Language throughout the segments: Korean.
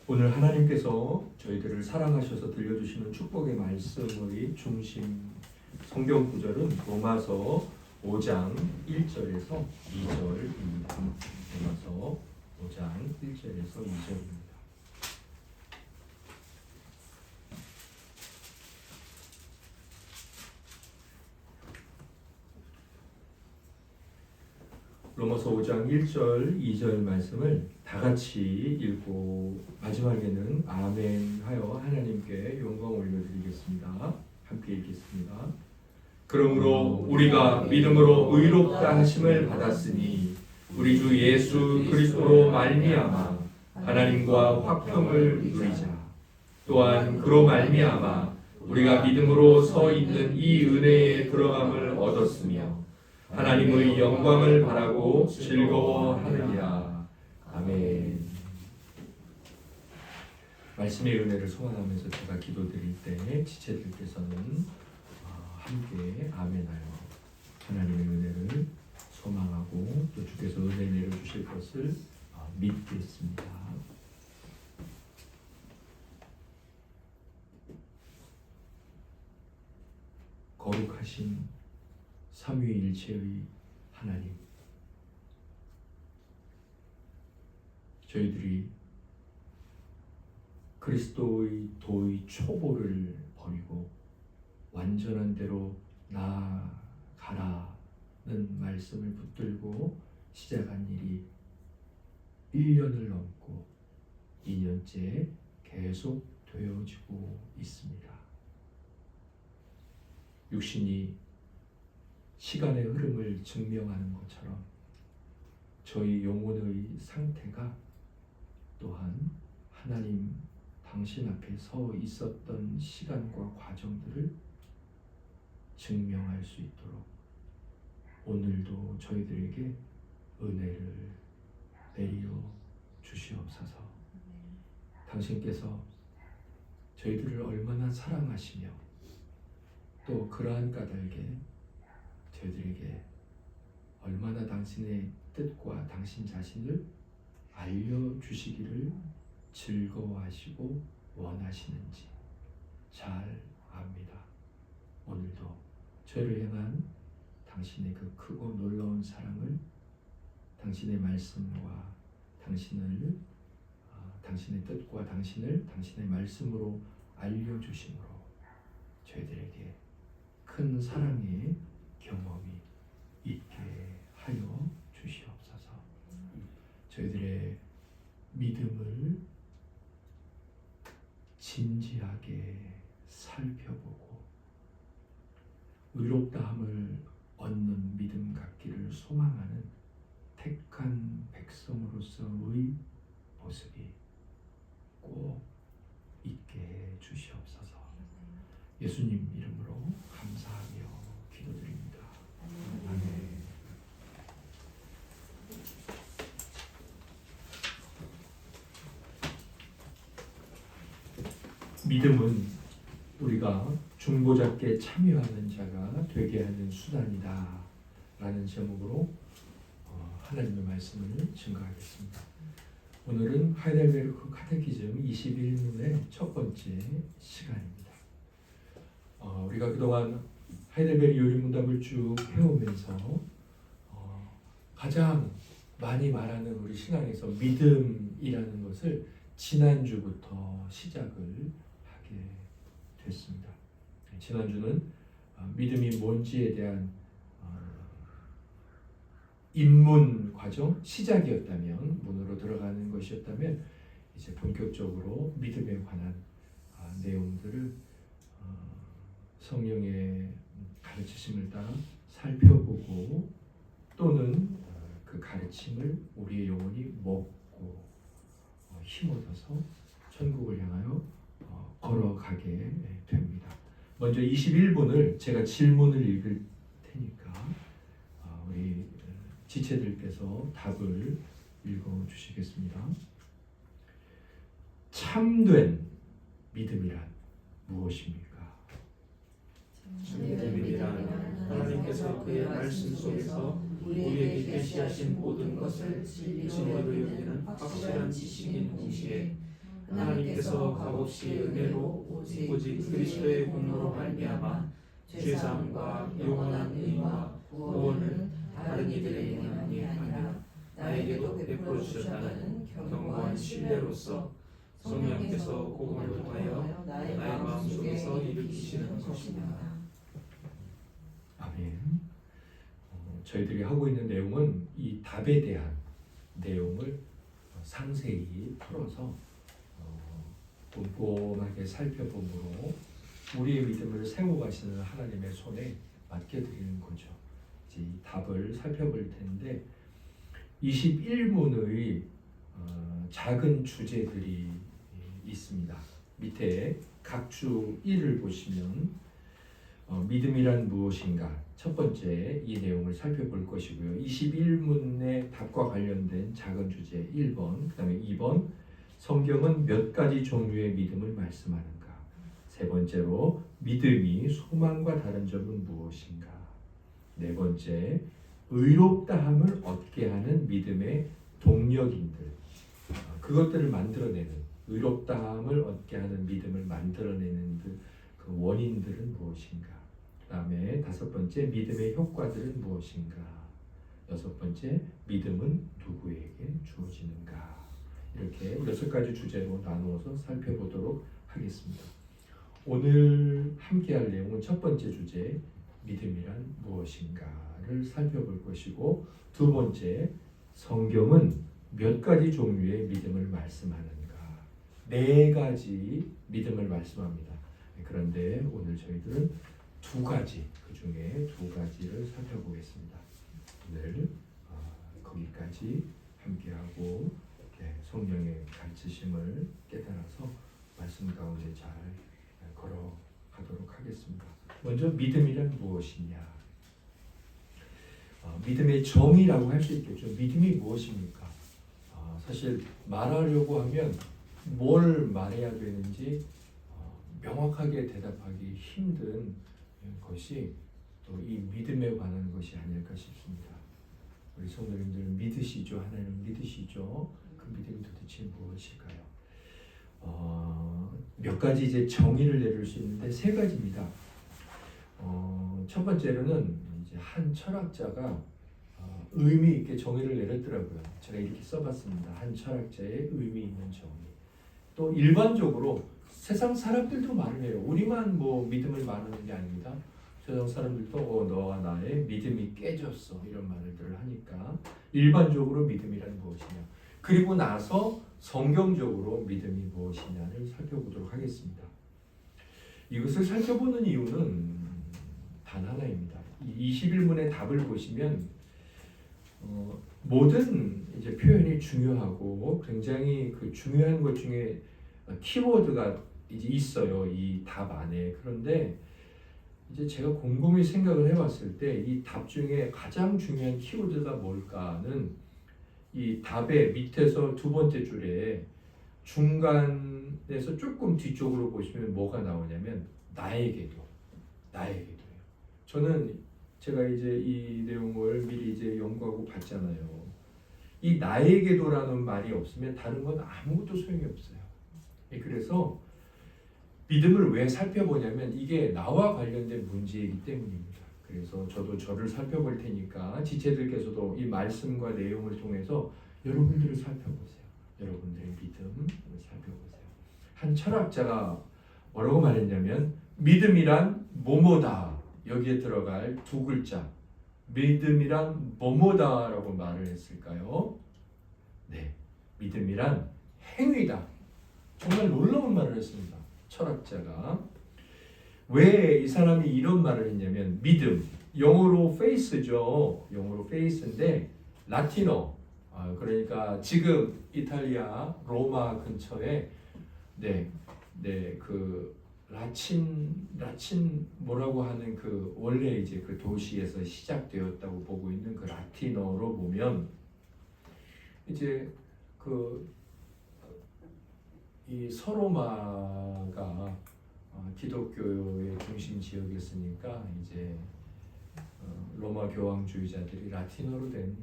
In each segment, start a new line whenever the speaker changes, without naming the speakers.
오늘 하나님께서 저희들을 사랑하셔서 들려주시는 축복의 말씀의 중심 성경 구절은 로마서 5장 1절에서 2절입니다. 로마서 5장 1절에서 2절입니다. 로마서 5장 1절, 2절 말씀을 다 같이 읽고 마지막에는 아멘 하여 하나님께 영광 올려드리겠습니다. 함께 읽겠습니다. 그러므로 우리가 믿음으로 의롭다 하심을 받았으니 우리 주 예수 그리스도로 말미암아 하나님과 화평을 누리자. 또한 그로 말미암아 우리가 믿음으로 서 있는 이 은혜에 들어감을 얻었으며 하나님의 영광을 바라고 즐거워하느니라. 아멘. 말씀의 은혜를 소망하면서 제가 기도드릴 때 지체들께서는 함께 아멘하여 하나님의 은혜를 소망하고 또 주께서 은혜 내려주실 것을 믿겠습니다. 거룩하신 삼위일체의 하나님, 저희들이 그리스도의 도의 초보를 버리고 완전한 대로 나아가라는 말씀을 붙들고 시작한 일이 1년을 넘고 2년째 계속 되어지고 있습니다. 육신이 시간의 흐름을 증명하는 것처럼 저희 영혼의 상태가 또한 하나님 당신 앞에 서 있었던 시간과 과정들을 증명할 수 있도록 오늘도 저희들에게 은혜를 내려 주시옵소서. 당신께서 저희들을 얼마나 사랑하시며 또 그러한 까닭에 저희들에게 얼마나 당신의 뜻과 당신 자신을 알려주시기를 즐거워하시고 원하시는지 잘 압니다. 오늘도 저를 향한 당신의 그 크고 놀라운 사랑을 당신의 말씀과 당신의 뜻과 당신의 말씀으로 알려주심으로 저희들에게 큰 사랑의 경험이 있게 하여 주시옵소서. 저희들의 믿음을 진지하게 살펴보고 의롭다함을 얻는 믿음 갖기를 소망하는 택한 백성으로서의 모습이 꼭 있게 주시옵소서. 예수님 이름으로 감사하며 기도드립니다. 아멘. 믿음은 우리가 중보자께 참여하는 자가 되게 하는 수단이다 라는 제목으로 하나님의 말씀을 증거하겠습니다. 오늘은 하이델베르크 카테키즘 21문의 첫 번째 시간입니다. 우리가 그동안 하이델베르 요리문답을 쭉 해오면서 가장 많이 말하는 우리 신앙에서 믿음이라는 것을 지난주부터 시작을 하게 됐습니다. 지난주는 믿음이 뭔지에 대한 입문 과정, 시작이었다면, 문으로 들어가는 것이었다면 이제 본격적으로 믿음에 관한 내용들을 성령의 가르치심을 따라 살펴보고 또는 그 가르침을 우리의 영혼이 먹고 힘얻어서 천국을 향하여 걸어가게 됩니다. 먼저 21분을 제가 질문을 읽을 테니까 우리 지체들께서 답을 읽어주시겠습니다. 참된 믿음이란 무엇입니까?
참된 믿음이란 하나님께서 그의 말씀 속에서 우리에게 계시하신 모든 것을 진리로 여기는 확실한 지식인 동시에 하나님께서 값없이 은혜로 오직 그리스도의 공로로 말미암아 죄사함과 영원한 의와 구원을 다른 이들에게만 아니라 나에게도 베풀어 주셨다는 견고한 신뢰로서 성령께서 복음을 통하여 나의 마음속에서 일으키시는 것입니다.
아멘. 저희들이 하고 있는 내용은 이 답에 대한 내용을 상세히 풀어서 꼼꼼하게 살펴봄으로 우리의 믿음을 세워가시는 하나님의 손에 맡겨드리는 거죠. 이제 이 답을 살펴볼 텐데 21문의 작은 주제들이 있습니다. 밑에 각 주 1을 보시면 믿음이란 무엇인가 첫 번째 이 내용을 살펴볼 것이고요. 21문의 답과 관련된 작은 주제 1번, 그 다음에 2번 성경은 몇 가지 종류의 믿음을 말씀하는가, 세 번째로 믿음이 소망과 다른 점은 무엇인가, 네 번째 의롭다함을 얻게 하는 믿음의 동력인들, 그것들을 만들어내는 의롭다함을 얻게 하는 믿음을 만들어내는 그 원인들은 무엇인가, 그 다음에 다섯 번째 믿음의 효과들은 무엇인가, 여섯 번째 믿음은 누구에게 주어지는가. 이렇게 6가지 주제로 나누어서 살펴보도록 하겠습니다. 오늘 함께할 내용은 첫 번째 주제 믿음이란 무엇인가를 살펴볼 것이고, 두 번째 성경은 몇 가지 종류의 믿음을 말씀하는가, 4가지 믿음을 말씀합니다. 그런데 오늘 저희들은 2가지, 그 중에 2가지를 살펴보겠습니다. 오늘 거기까지 함께하고 성령의 가르치심을 깨달아서 말씀 가운데 잘 걸어가도록 하겠습니다. 먼저 믿음이란 무엇이냐? 믿음의 정의라고 할 수 있겠죠. 믿음이 무엇입니까? 사실 말하려고 하면 뭘 말해야 되는지 명확하게 대답하기 힘든 것이 또 이 믿음에 관한 것이 아닐까 싶습니다. 우리 성도님들 믿으시죠? 하나님을 믿으시죠? 그 믿음이 도대체 무엇일까요? 몇 가지 이제 정의를 내릴 수 있는데 3가지입니다. 첫 번째로는 이제 한 철학자가 의미 있게 정의를 내렸더라고요. 제가 이렇게 써봤습니다. 한 철학자의 의미 있는 정의. 또 일반적으로 세상 사람들도 말을 해요. 우리만 뭐 믿음을 말하는 게 아닙니다. 세상 사람들도 너와 나의 믿음이 깨졌어 이런 말들을 하니까 일반적으로 믿음이란 무엇이냐, 그리고 나서 성경적으로 믿음이 무엇이냐를 살펴보도록 하겠습니다. 이것을 살펴보는 이유는 단 하나입니다. 21문의 답을 보시면 모든 이제 표현이 중요하고 굉장히 그 중요한 것 중에 키워드가 이제 있어요. 이 답 안에. 그런데 이제 제가 곰곰이 생각을 해봤을 때 이 답 중에 가장 중요한 키워드가 뭘까는 이 답의 밑에서 2번째 줄에 중간에서 조금 뒤쪽으로 보시면 뭐가 나오냐면 나에게도예요. 저는 제가 이제 이 내용을 미리 이제 연구하고 봤잖아요. 이 나에게도라는 말이 없으면 다른 건 아무것도 소용이 없어요. 그래서 믿음을 왜 살펴보냐면 이게 나와 관련된 문제이기 때문입니다. 그래서 저도 저를 살펴볼 테니까 지체들께서도 이 말씀과 내용을 통해서 여러분들을 살펴보세요. 여러분들의 믿음을 살펴보세요. 한 철학자가 뭐라고 말했냐면 믿음이란 뭐뭐다. 여기에 들어갈 2글자 믿음이란 뭐뭐다라고 말을 했을까요? 네, 믿음이란 행위다. 정말 놀라운 말을 했습니다. 철학자가. 왜 이 사람이 이런 말을 했냐면 믿음, 영어로 faith죠. 영어로 faith인데 라틴어, 그러니까 지금 이탈리아 로마 근처에 그 라친 뭐라고 하는 그 원래 이제 그 도시에서 시작되었다고 보고 있는 그 라틴어로 보면 이제 이 서로마가 기독교의 중심 지역이었으니까 이제 로마 교황주의자들이 라틴어로 된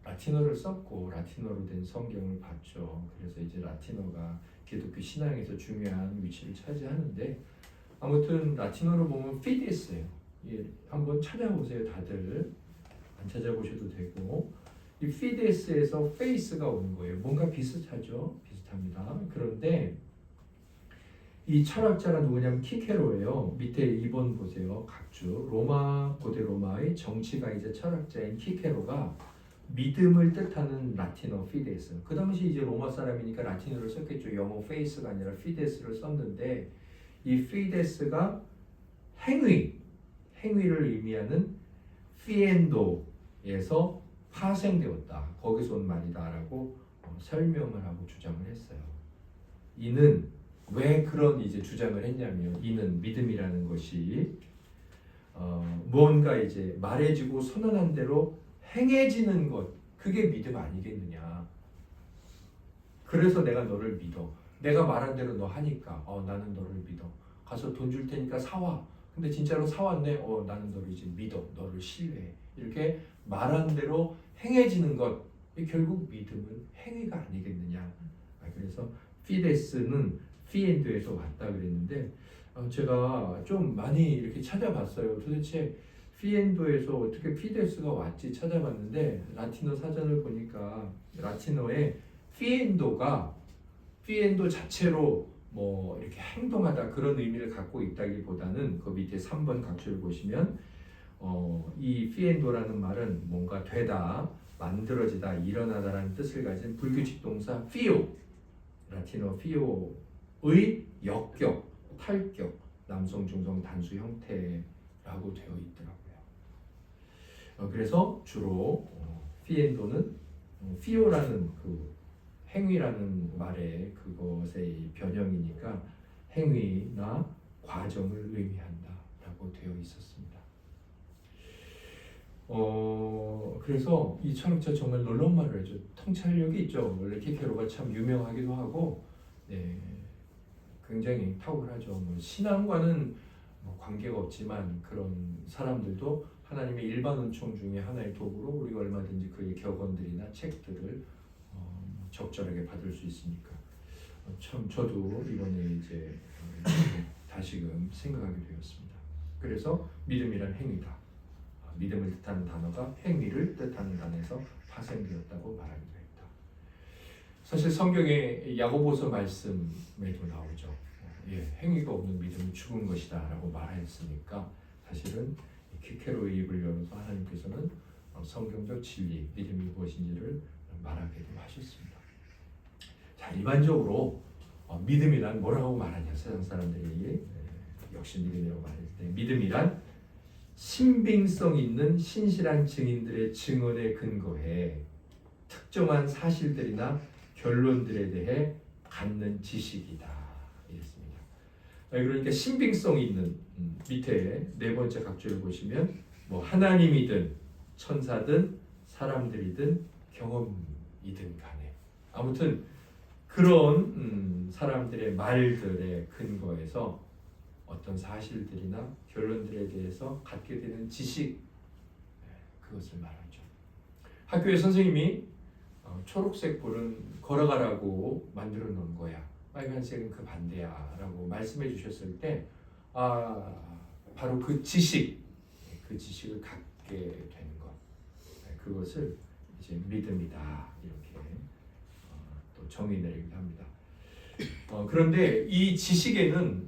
라틴어를 썼고 라틴어로 된 성경을 봤죠. 그래서 이제 라틴어가 기독교 신앙에서 중요한 위치를 차지하는데 아무튼 라틴어로 보면 피데스예요. 예, 한번 찾아보세요, 다들. 안 찾아보셔도 되고 이 피데스에서 페이스가 오는 거예요. 뭔가 비슷하죠? 비슷합니다. 그런데 이 철학자가 누구냐면 키케로예요. 밑에 2번 보세요. 각주 로마 고대 로마의 정치가이자 철학자인 키케로가 믿음을 뜻하는 라틴어 피데스. 그 당시 이제 로마 사람이니까 라틴어를 썼겠죠. 영어 페이스가 아니라 피데스를 썼는데 이 피데스가 행위를 의미하는 피엔도에서 파생되었다. 거기서 온 말이다라고 설명을 하고 주장을 했어요. 이는 왜 그런 이제 주장을 했냐면 이는 믿음이라는 것이 무언가 이제 말해지고 선언한 대로 행해지는 것 그게 믿음 아니겠느냐. 그래서 내가 너를 믿어. 내가 말한 대로 너 하니까 나는 너를 믿어. 가서 돈 줄 테니까 사와. 근데 진짜로 사왔네. 나는 너를 이제 믿어. 너를 신뢰해. 이렇게 말한 대로 행해지는 것 결국 믿음은 행위가 아니겠느냐. 그래서 피데스는 피엔도에서 왔다 그랬는데 제가 좀 많이 이렇게 찾아봤어요. 도대체 피엔도에서 어떻게 피데스가 왔지 찾아봤는데 라틴어 사전을 보니까 라틴어에 피엔도 자체로 뭐 이렇게 행동하다 그런 의미를 갖고 있다기보다는 그 밑에 3번 각주를 보시면 이 피엔도라는 말은 뭔가 되다, 만들어지다, 일어나다라는 뜻을 가진 불규칙 동사 피오, 라틴어 피오의 역격, 탈격, 남성, 중성, 단수 형태라고 되어 있더라고요. 그래서 주로 피엔도는 피오라는 그 행위라는 말의 그것의 변형이니까 행위나 과정을 의미한다라고 되어 있었습니다. 그래서 이 철학자 정말 놀라운 말을 해줘. 통찰력이 있죠. 원래 키케로가 참 유명하기도 하고, 네, 굉장히 탁월하죠. 뭐 신앙과는 뭐 관계가 없지만 그런 사람들도 하나님의 일반 은총 중에 하나의 도구로 우리가 얼마든지 그의 격언들이나 책들을 적절하게 받을 수 있으니까 참 저도 이번에 이제 다시금 생각하게 되었습니다. 그래서 믿음이란 행위다. 믿음을 뜻하는 단어가 행위를 뜻하는 단어에서 파생되었다고 말하기도 했다. 사실 성경의 야고보서 말씀에도 나오죠. 행위가 없는 믿음은 죽은 것이다 라고 말했으니까 사실은 키케로의 입을 열어서 하나님께서는 성경적 진리, 믿음이 무엇인지를 말하게 하셨습니다. 자, 일반적으로 믿음이란 뭐라고 말하냐 세상 사람들이 역시 믿음이라고 말했는데 믿음이란 신빙성 있는 신실한 증인들의 증언에 근거해 특정한 사실들이나 결론들에 대해 갖는 지식이다 이랬습니다. 그러니까 신빙성 있는 밑에 네 번째 각주를 보시면 뭐 하나님이든 천사든 사람들이든 경험이든 간에 아무튼 그런 사람들의 말들의 근거에서 어떤 사실들이나 결론들에 대해서 갖게 되는 지식 그것을 말하죠. 학교에 선생님이 초록색 볼은 걸어가라고 만들어 놓은 거야. 빨간색은 그 반대야 라고 말씀해 주셨을 때 바로 그 지식을 갖게 되는 것 그것을 이제 믿음이다 이렇게 또 정의 내리기도 합니다. 그런데 이 지식에는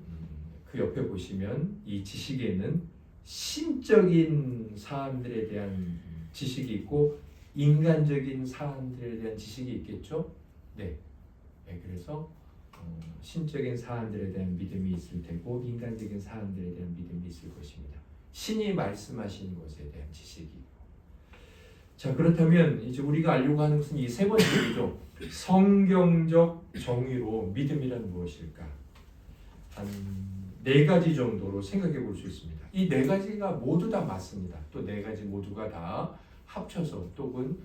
그 옆에 보시면 이 지식에는 신적인 사안들에 대한 지식이 있고 인간적인 사안들에 대한 지식이 있겠죠. 네. 그래서 신적인 사안들에 대한 믿음이 있을 테고 인간적인 사안들에 대한 믿음이 있을 것입니다. 신이 말씀하신 것에 대한 지식이. 자, 그렇다면 이제 우리가 알려고 하는 것은 이 세 번째 얘기죠. 성경적 정의로 믿음이란 무엇일까? 한 네 가지 정도로 생각해 볼 수 있습니다. 이 네 가지가 모두 다 맞습니다. 또 네 가지 모두가 다 합쳐서 또는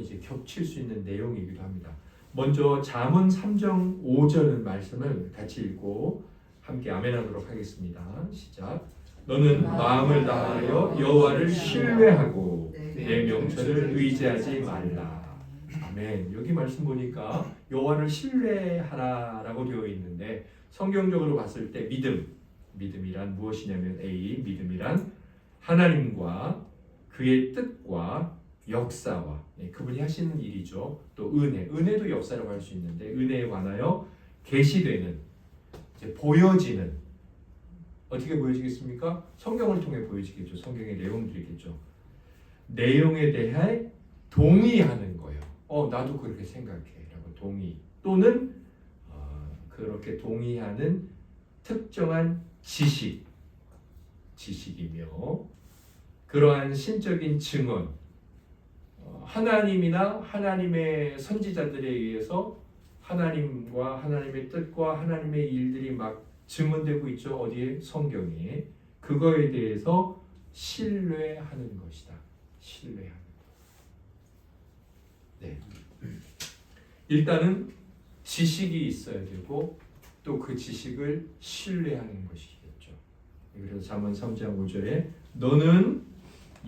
이제 겹칠 수 있는 내용이기도 합니다. 먼저 잠언 3장 5절 말씀을 같이 읽고 함께 아멘하도록 하겠습니다. 시작. 너는 마음을 다하여 여호와를 신뢰하고 내 명철을 의지하지 말라. 아멘. 여기 말씀 보니까 여호와를 신뢰하라라고 되어 있는데 성경적으로 봤을 때 믿음이란 무엇이냐면 믿음이란 하나님과 그의 뜻과 역사와 그분이 하시는 일이죠. 또 은혜도 역사라고 할 수 있는데 은혜에 관하여 계시되는 이제 보여지는 어떻게 보여지겠습니까? 성경을 통해 보여지겠죠. 성경의 내용들이겠죠. 내용에 대해 동의하는 거예요. 나도 그렇게 생각해라고 동의 또는 그렇게 동의하는 특정한 지식이며 그러한 신적인 증언 하나님이나 하나님의 선지자들에 의해서 하나님과 하나님의 뜻과 하나님의 일들이 막 증언되고 있죠. 어디에? 성경에. 그거에 대해서 신뢰하는 것이다. 신뢰하는 것. 네. 일단은 지식이 있어야 되고 또 그 지식을 신뢰하는 것이겠죠. 그래서 잠언 3장 5절에 너는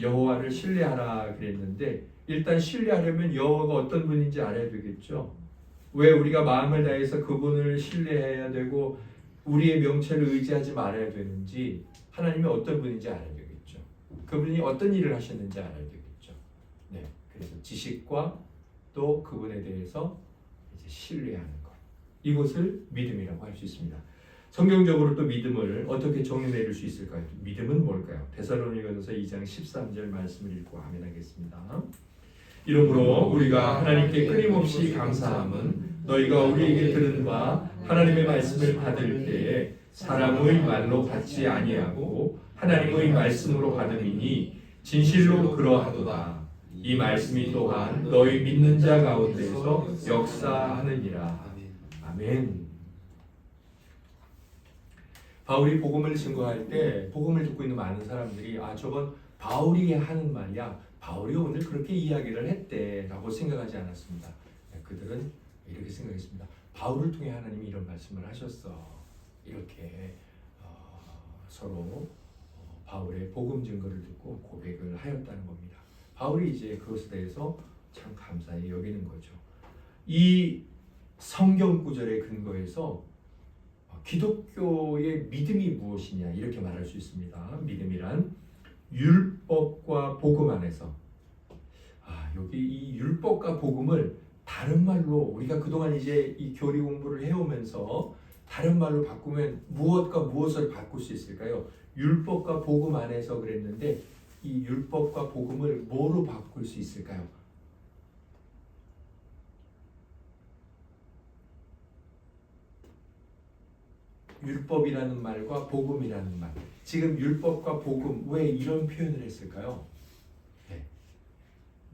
여호와를 신뢰하라 그랬는데 일단 신뢰하려면 여호와가 어떤 분인지 알아야 되겠죠. 왜 우리가 마음을 다해서 그분을 신뢰해야 되고 우리의 명철을 의지하지 말아야 되는지 하나님이 어떤 분인지 알아야 되겠죠. 그분이 어떤 일을 하셨는지 알아야 되겠죠. 네, 그래서 지식과 또 그분에 대해서 이제 신뢰하는 것. 이것을 믿음이라고 할 수 있습니다. 성경적으로 또 믿음을 어떻게 정의내릴 수 있을까요? 믿음은 뭘까요? 데살로니가전서 2장 13절 말씀을 읽고 아멘하겠습니다. 이러므로 우리가 하나님께 끊임없이 감사함은 너희가 우리에게 들은 바 하나님의 말씀을 받을 때에 사람의 말로 받지 아니하고 하나님의 말씀으로 받음이니 진실로 그러하도다. 이 말씀이 또한 너희 믿는 자 가운데서 역사하느니라. 아멘. 바울이 복음을 증거할 때 복음을 듣고 있는 많은 사람들이 저건 바울이 하는 말이야. 바울이 오늘 그렇게 이야기를 했대라고 생각하지 않았습니다. 그들은 이렇게 생각했습니다. 바울을 통해 하나님이 이런 말씀을 하셨어. 이렇게 서로 바울의 복음 증거를 듣고 고백을 하였다는 겁니다. 바울이 이제 그것에 대해서 참 감사히 여기는 거죠. 이 성경 구절의 근거에서 기독교의 믿음이 무엇이냐 이렇게 말할 수 있습니다. 믿음이란 율법과 복음 안에서 여기 이 율법과 복음을 다른 말로 우리가 그동안 이제 이 교리 공부를 해오면서 다른 말로 바꾸면 무엇과 무엇을 바꿀 수 있을까요? 율법과 복음 안에서 그랬는데 이 율법과 복음을 뭐로 바꿀 수 있을까요? 율법이라는 말과 복음이라는 말. 지금 율법과 복음 왜 이런 표현을 했을까요?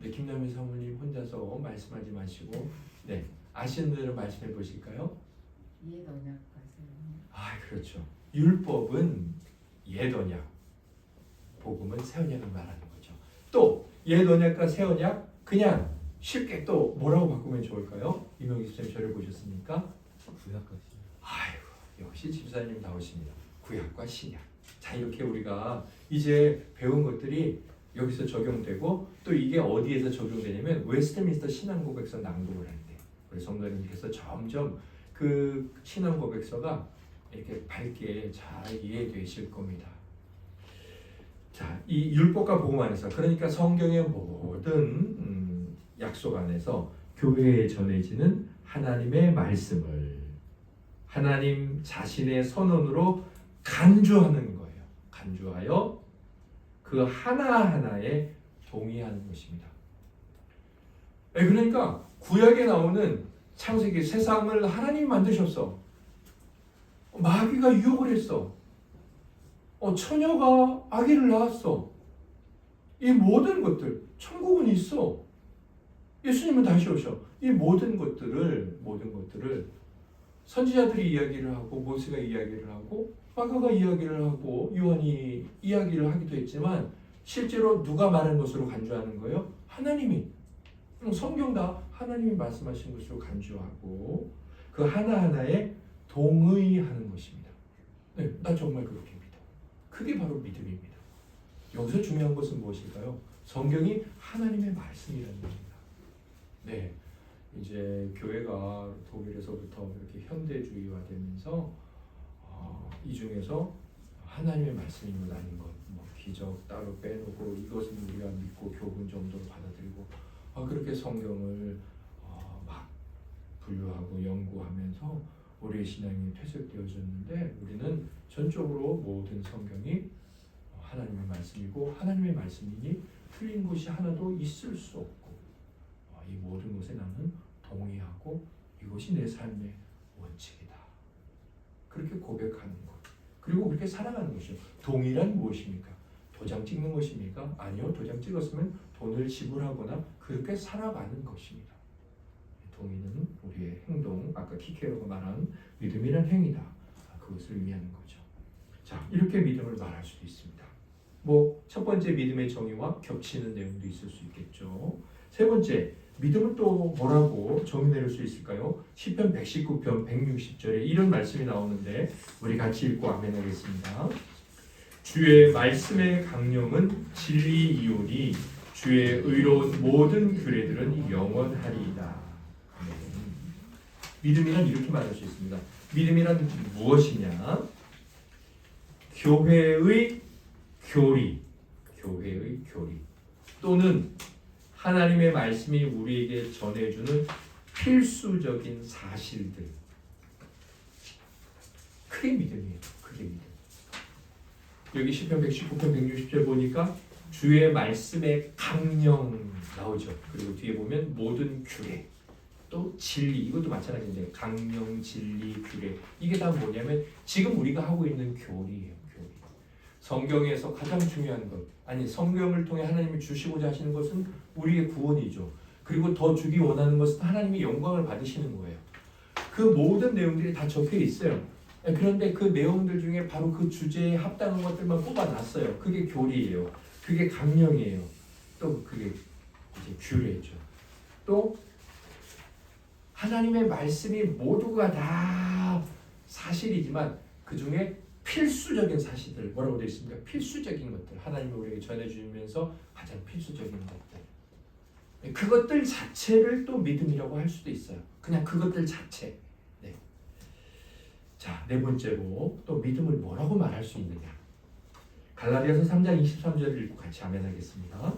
네, 김남희 사모님 혼자서 말씀하지 마시고 아시는 대로 말씀해 보실까요?
옛 언약과 새
그렇죠. 율법은 옛 언약, 복음은 새 언약을 말하는 거죠. 또 옛 언약과 새 언약 그냥 쉽게 또 뭐라고 바꾸면 좋을까요? 이명희 선생님 저를 보셨습니까?
구약과
역시 집사님 나오십니다. 구약과 신약. 자, 이렇게 우리가 이제 배운 것들이 여기서 적용되고 또 이게 어디에서 적용되냐면 웨스트민스터 신앙고백서 낭독을 할 때 우리 성도님께서 점점 그 신앙고백서가 이렇게 밝게 잘 이해되실 겁니다. 자, 이 율법과 복음 안에서 그러니까 성경의 모든 약속 안에서 교회에 전해지는 하나님의 말씀을 하나님 자신의 선언으로 간주하는 거예요. 간주하여 그 하나하나에 동의하는 것입니다. 그러니까 구약에 나오는 창세기 세상을 하나님이 만드셨어. 마귀가 유혹을 했어. 처녀가 아기를 낳았어. 이 모든 것들 천국은 있어. 예수님은 다시 오셔. 이 모든 것들을 선지자들이 이야기를 하고 모세가 이야기를 하고 마가가 이야기를 하고 요한이 이야기를 하기도 했지만 실제로 누가 말한 것으로 간주하는 거예요? 하나님이. 성경 다 하나님이 말씀하신 것으로 간주하고 그 하나하나에 동의하는 것입니다. 나 정말 그렇게 믿어. 그게 바로 믿음입니다. 여기서 중요한 것은 무엇일까요? 성경이 하나님의 말씀이라는 겁니다. 네, 이제 교회가 독일에서부터 이렇게 현대주의화되면서 이 중에서 하나님의 말씀인 것 아닌 것, 뭐 기적 따로 빼놓고 이것은 우리가 믿고 교훈 정도로 받아들이고 그렇게 성경을 막 분류하고 연구하면서 우리의 신앙이 퇴색되어졌는데, 우리는 전적으로 모든 성경이 하나님의 말씀이고 하나님의 말씀이니 틀린 것이 하나도 있을 수 없고 이 모든 것에 나는 동의하고 이것이 내 삶의 원칙이다. 그렇게 고백하는 것, 그리고 그렇게 살아가는 것이요. 동의란 무엇입니까? 도장 찍는 것입니까? 아니요. 도장 찍었으면 돈을 지불하거나 그렇게 살아가는 것입니다. 동의는 우리의 행동, 아까 키케로가 말한 믿음이란 행위다. 그것을 의미하는 거죠. 자, 이렇게 믿음을 말할 수도 있습니다. 첫 번째 믿음의 정의와 겹치는 내용도 있을 수 있겠죠. 세 번째, 믿음은 또 뭐라고 정의 내릴 수 있을까요? 시편 119편 160절에 이런 말씀이 나오는데 우리 같이 읽고 아멘 하겠습니다. 주의 말씀의 강령은 진리이오니 주의 의로운 모든 규례들은 영원하리이다. 믿음이란 이렇게 말할 수 있습니다. 믿음이란 무엇이냐? 교회의 교리 또는 하나님의 말씀이 우리에게 전해주는 필수적인 사실들, 그게 믿음이에요. 그게 믿음. 여기 시편 119편 160절 보니까 주의 말씀의 강령 나오죠. 그리고 뒤에 보면 모든 규례, 또 진리, 이것도 마찬가지인데 강령, 진리, 규례, 이게 다 뭐냐면 지금 우리가 하고 있는 교리예요. 교리. 성경에서 가장 중요한 것, 아니 성경을 통해 하나님이 주시고자 하시는 것은 우리의 구원이죠. 그리고 더 주기 원하는 것은 하나님이 영광을 받으시는 거예요. 그 모든 내용들이 다 적혀 있어요. 그런데 그 내용들 중에 바로 그 주제에 합당한 것들만 뽑아놨어요. 그게 교리예요. 그게 강령이에요. 또 그게 이제 규례죠. 또 하나님의 말씀이 모두가 다 사실이지만 그 중에 필수적인 사실들, 뭐라고 되어 있습니까? 필수적인 것들, 하나님이 우리에게 전해주면서 가장 필수적인 것들, 그것들 자체를 또 믿음이라고 할 수도 있어요. 그냥 그것들 자체. 네. 자, 네 번째로 또 믿음을 뭐라고 말할 수 있느냐? 갈라디아서 3장 23절을 읽고 같이 아멘하겠습니다.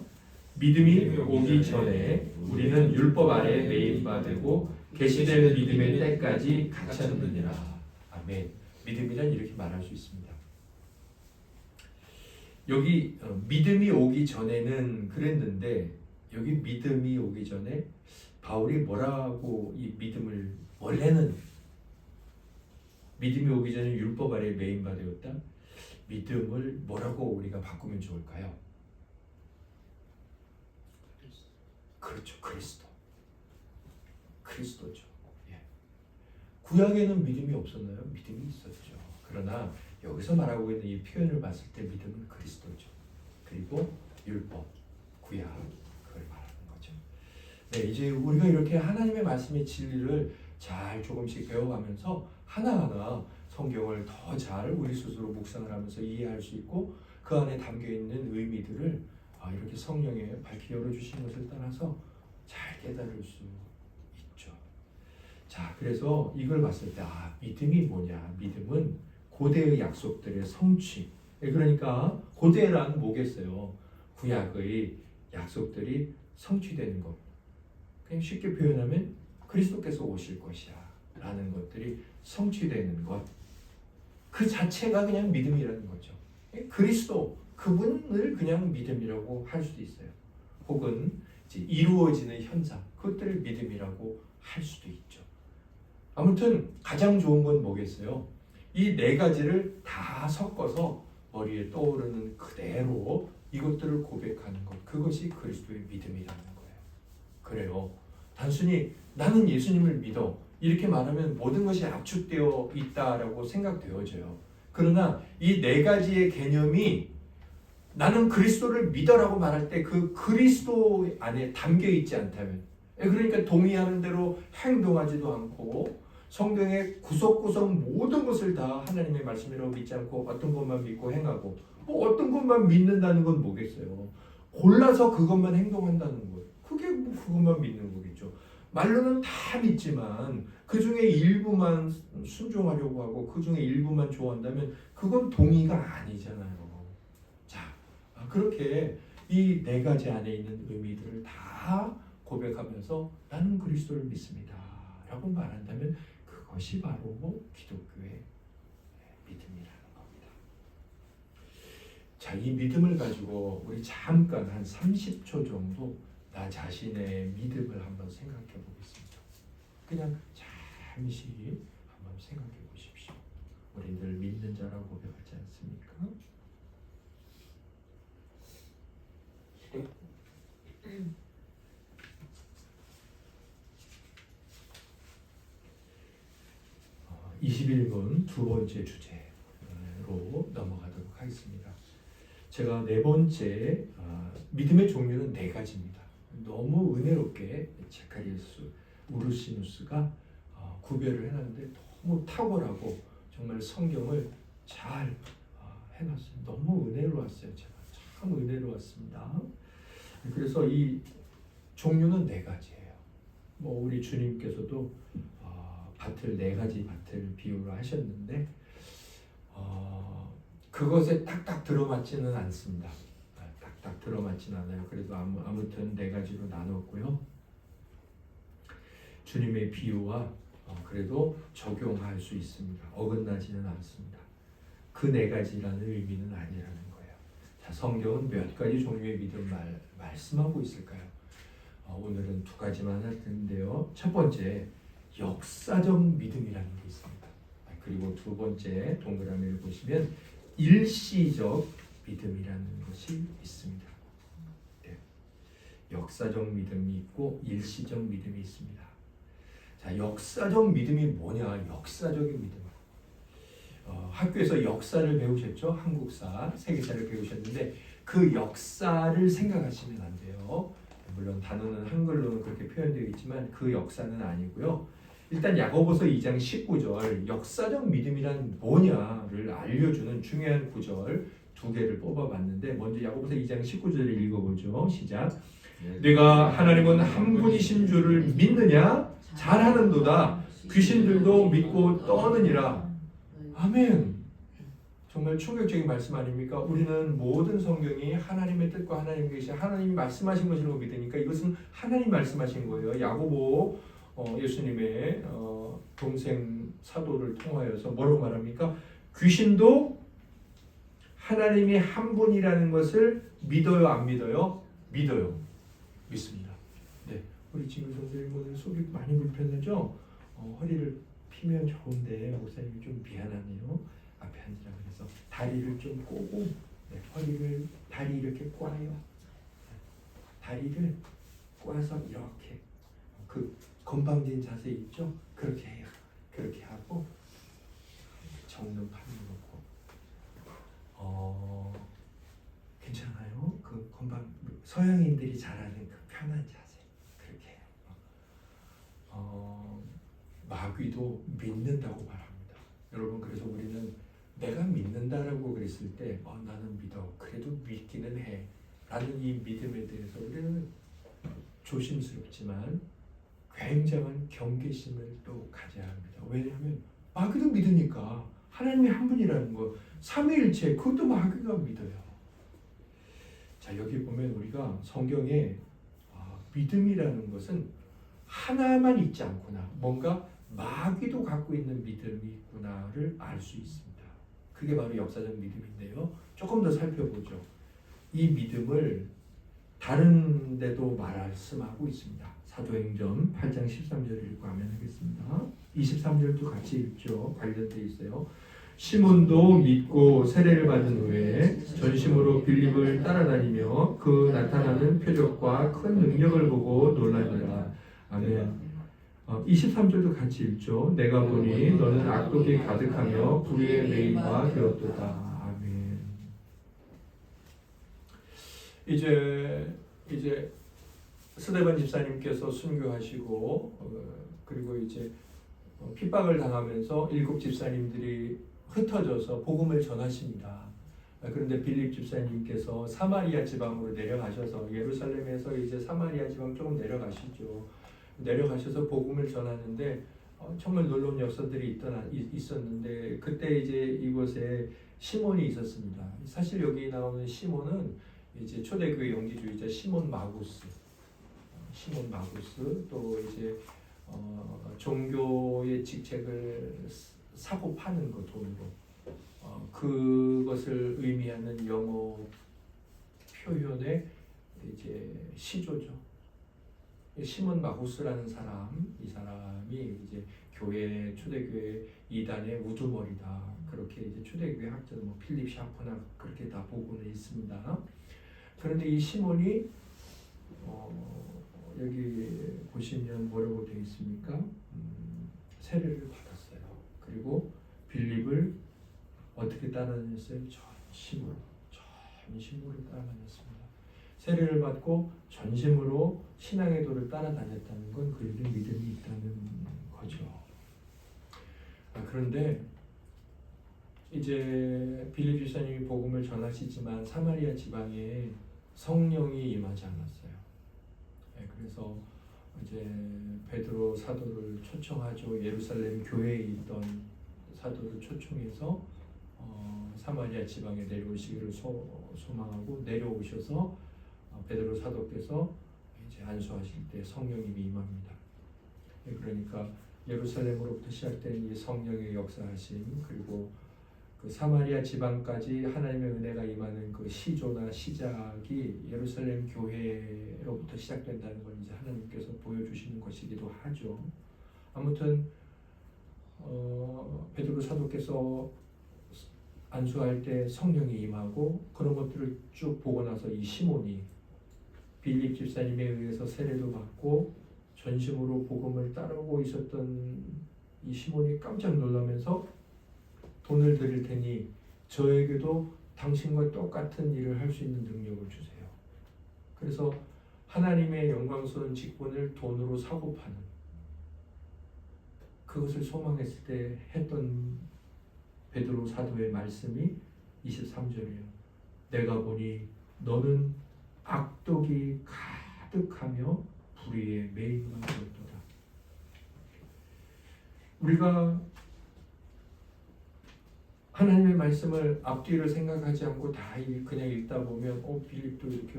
믿음이 오기 전에 우리는 율법 아래에 매인 바 되고 계시될 믿음의 때까지 갇혔느니라. 아멘. 믿음이란 이렇게 말할 수 있습니다. 여기 믿음이 오기 전에는 그랬는데, 여기 믿음이 오기 전에 바울이 뭐라고 이 믿음을, 원래는 믿음이 오기 전에 율법 아래에 매인 바 되었다. 믿음을 뭐라고 우리가 바꾸면 좋을까요? 그렇죠. 그리스도죠. 예. 구약에는 믿음이 없었나요? 믿음이 있었죠. 그러나 여기서 말하고 있는 이 표현을 봤을 때 믿음은 그리스도죠. 그리고 율법, 구약, 그걸 말하는 거죠. 네, 이제 우리가 이렇게 하나님의 말씀의 진리를 잘 조금씩 배워가면서 하나하나 성경을 더 잘 우리 스스로 묵상을 하면서 이해할 수 있고 그 안에 담겨있는 의미들을 이렇게 성령에 밝히 열어주신 것을 따라서 잘 깨달을 수 있죠. 자, 그래서 이걸 봤을 때 믿음이 뭐냐? 믿음은 고대의 약속들의 성취. 그러니까 고대란 뭐겠어요? 구약의 약속들이 성취되는 것. 그냥 쉽게 표현하면 그리스도께서 오실 것이야 라는 것들이 성취되는 것. 그 자체가 그냥 믿음이라는 거죠. 그리스도, 그분을 그냥 믿음이라고 할 수도 있어요. 혹은 이제 이루어지는 현상, 그것들을 믿음이라고 할 수도 있죠. 아무튼 가장 좋은 건 뭐겠어요? 이 네 가지를 다 섞어서 머리에 떠오르는 그대로 이것들을 고백하는 것, 그것이 그리스도의 믿음이라는 거예요. 그래요. 단순히 나는 예수님을 믿어 이렇게 말하면 모든 것이 압축되어 있다라고 생각되어져요. 그러나 이 네 가지의 개념이 나는 그리스도를 믿어라고 말할 때 그 그리스도 안에 담겨 있지 않다면, 그러니까 동의하는 대로 행동하지도 않고 성경의 구석구석 모든 것을 다 하나님의 말씀이라고 믿지 않고 어떤 것만 믿고 행하고 뭐 어떤 것만 믿는다는 건 뭐겠어요. 골라서 그것만 행동한다는 거예요. 그게 뭐 그것만 믿는 거겠죠. 말로는 다 믿지만 그 중에 일부만 순종하려고 하고 그 중에 일부만 좋아한다면 그건 동의가 아니잖아요. 자, 그렇게 이 네 가지 안에 있는 의미들을 다 고백하면서 나는 그리스도를 믿습니다 라고 말한다면 그것이 바로 기독교의 믿음이라는 겁니다. 자, 이 믿음을 가지고 우리 잠깐 한 30초 정도 나 자신의 믿음을 한번 생각해 보겠습니다. 그냥 잠시 한번 생각해 보십시오. 우리들 믿는 자라고 고백하지 않습니까? 네. 21분 두 번째 주제로 넘어가도록 하겠습니다. 제가 네 번째 믿음의 종류는 네 가지입니다. 너무 은혜롭게 제카리우스 우르시누스가 구별을 해놨는데 너무 탁월하고 정말 성경을 잘 해놨어요. 너무 은혜로웠어요. 제가 참 은혜로웠습니다. 그래서 이 종류는 네 가지예요. 뭐 우리 주님께서도 밭을 네 가지 밭을 비유를 하셨는데 그것에 딱딱 들어맞지는 않습니다. 딱딱 들어맞지는 않아요. 그래도 아무튼 네 가지로 나눴고요. 주님의 비유와 그래도 적용할 수 있습니다. 어긋나지는 않습니다. 그 네 가지라는 의미는 아니라는 거예요. 자, 성경은 몇 가지 종류의 믿음 말씀하고 있을까요? 오늘은 두 가지만 할 텐데요. 첫 번째, 역사적 믿음이라는 게 있습니다. 그리고 두 번째 동그라미를 보시면 일시적 믿음이라는 것이 있습니다. 네. 역사적 믿음이 있고 일시적 믿음이 있습니다. 자, 역사적 믿음이 뭐냐? 역사적인 믿음. 학교에서 역사를 배우셨죠? 한국사, 세계사를 배우셨는데 그 역사를 생각하시면 안 돼요. 물론 단어는 한글로는 그렇게 표현되어 있지만 그 역사는 아니고요. 일단 야고보서 2장 19절 역사적 믿음이란 뭐냐를 알려주는 중요한 구절 두 개를 뽑아봤는데 먼저 야고보서 2장 19절을 읽어보죠. 시작. 내가 하나님은 한 분이신 줄을 믿느냐? 잘하는도다. 귀신들도 믿고 떠느니라. 아멘. 정말 충격적인 말씀 아닙니까? 우리는 모든 성경이 하나님의 뜻과 하나님 계신 하나님이 말씀하신 것이라고 믿으니까 이것은 하나님 말씀하신 거예요. 야고보 예수님의 동생 사도를 통하여서 뭐라고 말합니까? 귀신도 하나님이 한 분이라는 것을 믿어요, 안 믿어요? 믿어요. 믿습니다. 네, 우리 지금 선생님 오늘 속이 많이 불편하죠? 허리를 피면 좋은데 목사님이 좀 미안하네요. 앞에 앉으라 그래서 다리를 좀 꼬고 다리 이렇게 꽈요. 다리를 꽈서 이렇게 그 건방진 자세 있죠? 그렇게 해요. 그렇게 하고 정면 팔을 놓고 괜찮아요? 그 서양인들이 잘하는 그 편한 자세 그렇게 해요. 마귀도 믿는다고 말합니다. 여러분 그래서 우리는 내가 믿는다라고 그랬을 때 나는 믿어 그래도 믿기는 해 라는 이 믿음에 대해서 우리는 조심스럽지만 굉장한 경계심을 또 가져야 합니다. 왜냐하면 마귀도 믿으니까 하나님이 한 분이라는 거 삼위일체 그것도 마귀가 믿어요. 자 여기 보면 우리가 성경에 믿음이라는 것은 하나만 있지 않구나 뭔가 마귀도 갖고 있는 믿음이 있구나를 알 수 있습니다. 그게 바로 역사적 믿음인데요. 조금 더 살펴보죠. 이 믿음을 다른 데도 말씀하고 있습니다. 사도행전 8장 13절을 읽고 하면 하겠습니다. 23절도 같이 읽죠. 관련되어 있어요. 시몬도 믿고 세례를 받은 후에 전심으로 빌립을 따라다니며 그 나타나는 표적과 큰 능력을 보고 놀라니라. 아멘. 23절도 같이 읽죠. 내가 보니 너는 악독이 가득하며 불의의 매인과 되었도다. 아멘. 이제 스데반 집사님께서 순교하시고 그리고 이제 핍박을 당하면서 7 집사님들이 흩어져서 복음을 전하십니다. 그런데 빌립 집사님께서 사마리아 지방으로 내려가셔서 예루살렘에서 이제 사마리아 지방 조금 내려가시죠. 내려가셔서 복음을 전하는데 정말 놀라운 역사들이 있었는데 그때 이제 이곳에 시몬이 있었습니다. 사실 여기 나오는 시몬은 이제 초대교회 영지주의자 시몬 마구스 또 이제 종교의 직책을 사고 파는 것 돈으로 그것을 의미하는 영어 표현의 이제 시조죠. 시몬 마구스라는 이 사람이 이제 초대교회 이단의 우두머리다. 그렇게 이제 초대교회 학자들 필립 샤프나 그렇게 다 보고는 있습니다. 그런데 이 시몬이 여기 보시면 뭐라고 되어 있습니까? 세례를 받았어요. 그리고 빌립을 어떻게 따라다녔어요? 전심으로 따라다녔습니다. 세례를 받고 전심으로 신앙의 도를 따라다녔다는 건 그에게 믿음이 있다는 거죠. 그런데 이제 빌립 집사님이 복음을 전하시지만 사마리아 지방에 성령이 임하지 않았어요. 그래서 이제 베드로 사도를 초청하죠. 예루살렘 교회에 있던 사도를 초청해서 사마리아 지방에 내려오시기를 소망하고 내려오셔서 베드로 사도께서 이제 안수하실 때 성령님이 임합니다. 그러니까 예루살렘으로부터 시작된 이 성령의 역사하심 그리고 그 사마리아 지방까지 하나님의 은혜가 임하는 그 시조나 시작이 예루살렘 교회로부터 시작된다는 걸 이제 하나님께서 보여주시는 것이기도 하죠. 아무튼 베드로 사도께서 안수할 때 성령이 임하고 그런 것들을 쭉 보고 나서 이 시몬이 빌립 집사님에 의해서 세례도 받고 전심으로 복음을 따르고 있었던 이 시몬이 깜짝 놀라면서 돈을 드릴 테니 저에게도 당신과 똑같은 일을 할 수 있는 능력을 주세요. 그래서 하나님의 영광스러운 직분을 돈으로 사고 파는 그것을 소망했을 때 했던 베드로 사도의 말씀이 23절이에요. 내가 보니 너는 악독이 가득하며 불의에 매인만 되었도다. 우리가 하나님의 말씀을 앞뒤를 생각하지 않고 다 그냥 읽다 보면 빌립도 이렇게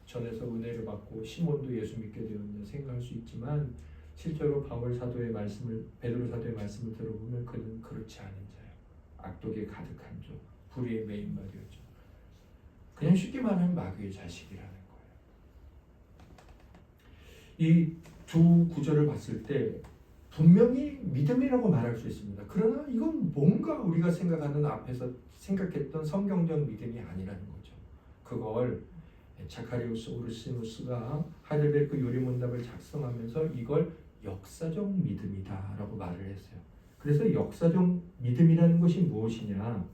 전해서 은혜를 받고 시몬도 예수 믿게 되었네 생각할 수 있지만 실제로 바울 사도의 말씀을 베드로 사도의 말씀을 들어보면 그는 그렇지 않은 자예요. 악독에 가득한 자, 불의에 매인 바 되었죠. 그냥 쉽게 말하면 마귀의 자식이라는 거예요. 이 두 구절을 봤을 때 분명히 믿음이라고 말할 수 있습니다. 그러나 이건 뭔가 우리가 생각하는 앞에서 생각했던 성경적 믿음이 아니라는 거죠. 그걸 자카리우스 오르시누스가 하이델베르크 요리문답을 작성하면서 이걸 역사적 믿음이다라고 말을 했어요. 그래서 역사적 믿음이라는 것이 무엇이냐?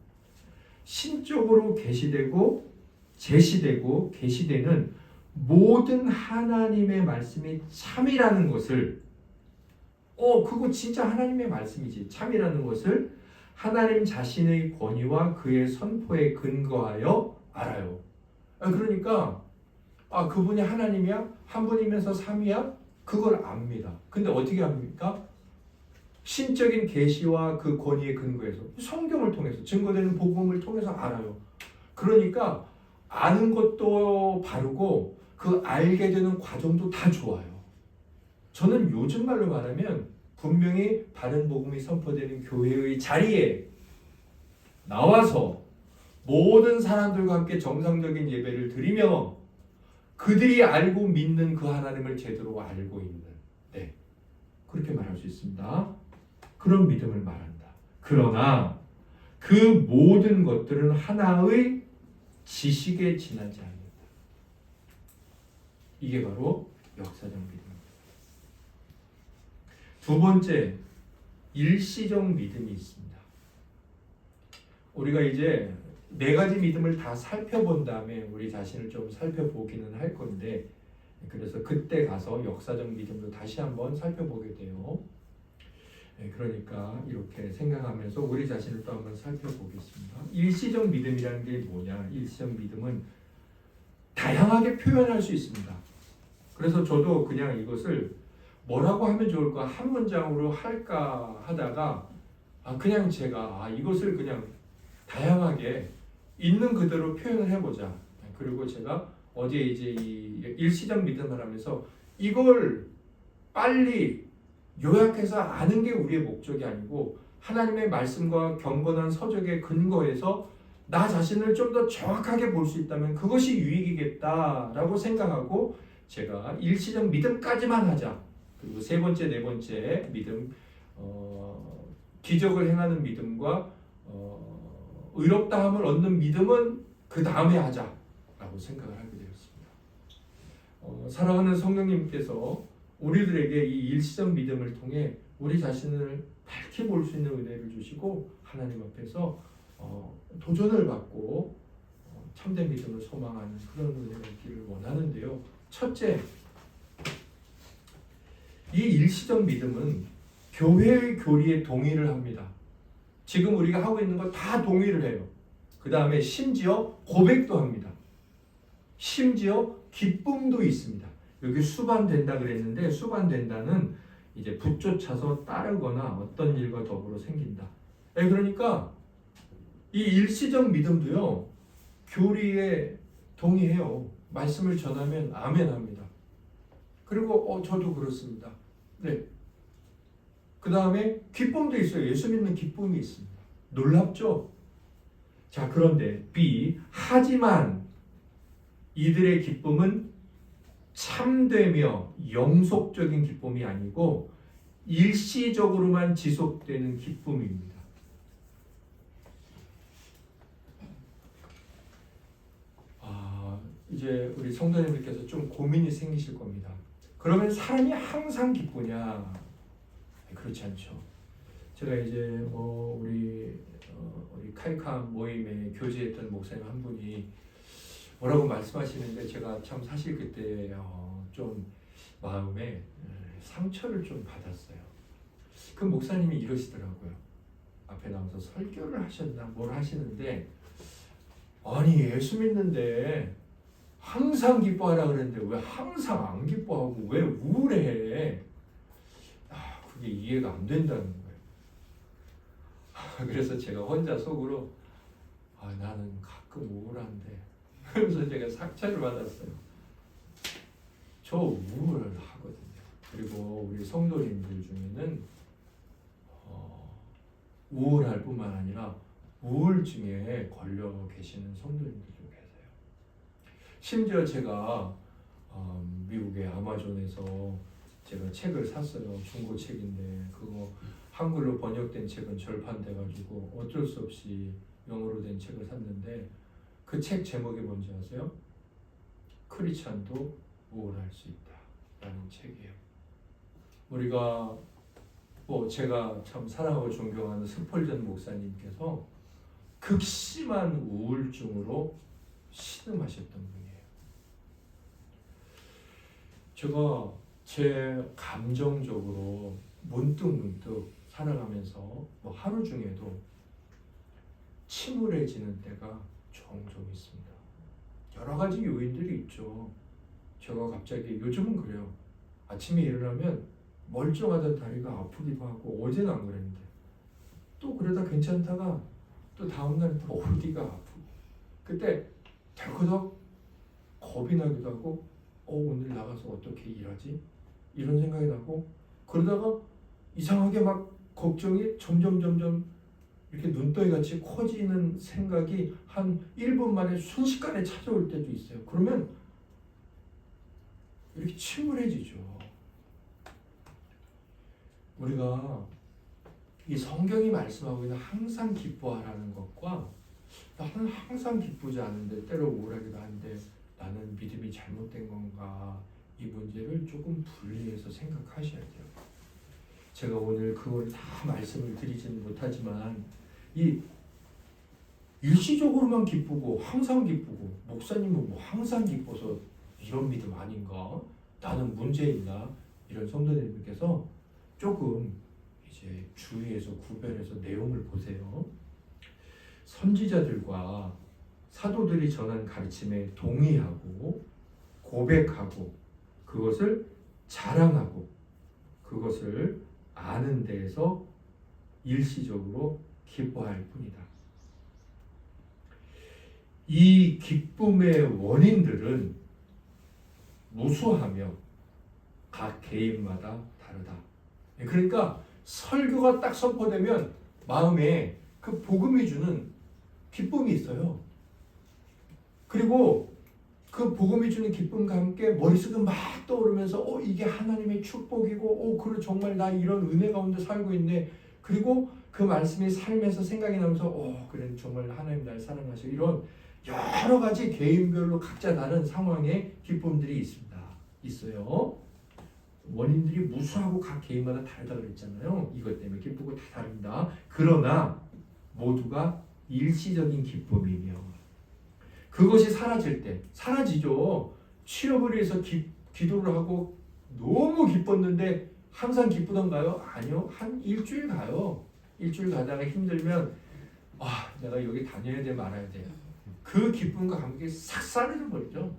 신적으로 계시되고 제시되고 계시되는 모든 하나님의 말씀이 참이라는 것을 그거 진짜 하나님의 말씀이지. 참이라는 것을 하나님 자신의 권위와 그의 선포에 근거하여 알아요. 그러니까 그분이 하나님이야? 한 분이면서 삼위야? 그걸 압니다. 근데 어떻게 압니까? 신적인 계시와 그 권위에 근거해서 성경을 통해서 증거되는 복음을 통해서 알아요. 그러니까 아는 것도 바르고 그 알게 되는 과정도 다 좋아요. 저는 요즘 말로 말하면 분명히 바른 복음이 선포되는 교회의 자리에 나와서 모든 사람들과 함께 정상적인 예배를 드리며 그들이 알고 믿는 그 하나님을 제대로 알고 있는 그렇게 말할 수 있습니다. 그런 믿음을 말한다. 그러나 그 모든 것들은 하나의 지식에 지나지 않는다. 이게 바로 역사적 믿음입니다. 두 번째, 일시적 믿음이 있습니다. 우리가 이제 네 가지 믿음을 다 살펴본 다음에 우리 자신을 좀 살펴보기는 할 건데 그래서 그때 가서 역사적 믿음도 다시 한번 살펴보게 돼요. 그러니까 이렇게 생각하면서 우리 자신을 또 한번 살펴보겠습니다. 일시적 믿음이라는 게 뭐냐? 일시적 믿음은 다양하게 표현할 수 있습니다. 그래서 저도 그냥 이것을 뭐라고 하면 좋을까 한 문장으로 할까 하다가 그냥 제가 이것을 그냥 다양하게 있는 그대로 표현을 해보자. 그리고 제가 어제 이제 이 일시적 믿음을 하면서 이걸 빨리 요약해서 아는 게 우리의 목적이 아니고 하나님의 말씀과 경건한 서적에 근거해서 나 자신을 좀 더 정확하게 볼 수 있다면 그것이 유익이겠다라고 생각하고 제가 일시적 믿음까지만 하자. 그리고 세 번째, 네 번째 믿음, 기적을 행하는 믿음과 의롭다함을 얻는 믿음은 그 다음에 하자라고 생각을 하게 되었습니다. 사랑하는 성령님께서 우리들에게 이 일시적 믿음을 통해 우리 자신을 밝히 볼 수 있는 은혜를 주시고 하나님 앞에서 도전을 받고 참된 믿음을 소망하는 그런 은혜가 있기를 원하는데요. 첫째, 이 일시적 믿음은 교회의 교리에 동의를 합니다. 지금 우리가 하고 있는 거 다 동의를 해요. 그 다음에 심지어 고백도 합니다. 심지어 기쁨도 있습니다. 여기 수반된다 그랬는데 수반된다는 이제 붙쫓아서 따르거나 어떤 일과 더불어 생긴다. 그러니까 이 일시적 믿음도요. 교리에 동의해요. 말씀을 전하면 아멘합니다. 그리고 저도 그렇습니다. 네. 그 다음에 기쁨도 있어요. 예수 믿는 기쁨이 있습니다. 놀랍죠? 자, 그런데 B. 하지만 이들의 기쁨은 참되며 영속적인 기쁨이 아니고 일시적으로만 지속되는 기쁨입니다. 이제 우리 성도님들께서 좀 고민이 생기실 겁니다. 그러면 사람이 항상 기쁘냐? 그렇지 않죠. 제가 이제 우리 카이카 모임에 교제했던 목사님 한 분이 뭐라고 말씀하시는데 제가 참 사실 그때 좀 마음에 상처를 좀 받았어요. 그 목사님이 이러시더라고요. 앞에 나와서 설교를 하셨나 뭘 하시는데 아니 예수 믿는데 항상 기뻐하라 그랬는데 왜 항상 안 기뻐하고 왜 우울해? 그게 이해가 안 된다는 거예요. 그래서 제가 혼자 속으로 나는 가끔 우울한데 그래서 제가 상처를 받았어요. 저 우울을 하거든요. 그리고 우리 성도님들 중에는 우울할 뿐만 아니라 우울증에 걸려 계시는 성도님들도 계세요. 심지어 제가 미국의 아마존에서 제가 책을 샀어요. 중고 책인데 그거 한글로 번역된 책은 절판 돼가지고 어쩔 수 없이 영어로 된 책을 샀는데 그 책 제목이 뭔지 아세요? 크리스찬도 우울할 수 있다라는 책이에요. 우리가 제가 참 사랑하고 존경하는 스펄전 목사님께서 극심한 우울증으로 신음하셨던 분이에요. 제가 제 감정적으로 문득 살아가면서 하루 중에도 침울해지는 때가 종종 있습니다. 여러 가지 요인들이 있죠. 제가 갑자기 요즘은 그래요. 아침에 일어나면 멀쩡하던 다리가 아프기도 하고 어제는 안 그랬는데 또 그러다 괜찮다가 또 다음날 또 어디가 아프고 그때 덜커덕 겁이 나기도 하고 오늘 나가서 어떻게 일하지? 이런 생각이 나고 그러다가 이상하게 막 걱정이 점점 이렇게 눈덩이 같이 커지는 생각이 한 1분 만에 순식간에 찾아올 때도 있어요. 그러면 이렇게 침울해지죠. 우리가 이 성경이 말씀하고 있는 항상 기뻐하라는 것과 나는 항상 기쁘지 않은데 때로 우울하기도 한데 나는 믿음이 잘못된 건가 이 문제를 조금 분리해서 생각하셔야 돼요. 제가 오늘 그걸 다 말씀을 드리지는 못하지만 이 일시적으로만 기쁘고 항상 기쁘고 목사님은 항상 기뻐서 이런 믿음 아닌가? 나는 문제 있나? 이런 성도님들께서 조금 이제 주위에서 구별해서 내용을 보세요. 선지자들과 사도들이 전한 가르침에 동의하고 고백하고 그것을 자랑하고 그것을 아는 데에서 일시적으로 기뻐할 뿐이다. 이 기쁨의 원인들은 무수하며 각 개인마다 다르다. 그러니까 설교가 딱 선포되면 마음에 그 복음이 주는 기쁨이 있어요. 그리고 그 복음이 주는 기쁨과 함께 머릿속에 막 떠오르면서 이게 하나님의 축복이고 그래 정말 나 이런 은혜 가운데 살고 있네. 그리고 그 말씀이 삶에서 생각이 나면서 그래 정말 하나님 날 사랑하시고 이런 여러 가지 개인별로 각자 다른 상황의 기쁨들이 있어요. 원인들이 무수하고 각 개인마다 다르다고 그랬잖아요. 이것 때문에 기쁘고 다 다릅니다. 그러나 모두가 일시적인 기쁨이며 그것이 사라질 때 사라지죠. 취업을 위해서 기도를 하고 너무 기뻤는데 항상 기쁘던가요? 아니요. 한 일주일 가요. 일주일 가다가 힘들면 내가 여기 다녀야 돼 말아야 돼. 그 기쁨과 함께 싹 사라져 버리죠.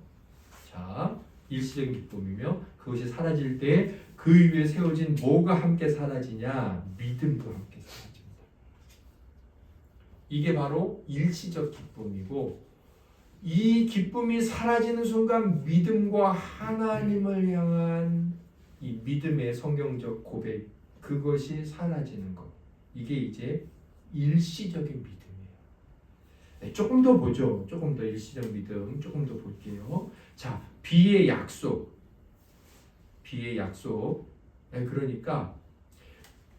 자, 일시적인 기쁨이며 그것이 사라질 때 그 위에 세워진 뭐가 함께 사라지냐? 믿음도 함께 사라집니다. 이게 바로 일시적 기쁨이고 이 기쁨이 사라지는 순간 믿음과 하나님을 향한 이 믿음의 성경적 고백 그것이 사라지는 것. 이게 이제 일시적인 믿음이에요. 네, 조금 더 보죠. 조금 더 일시적 믿음 조금 더 볼게요. 자, 비의 약속. 네, 그러니까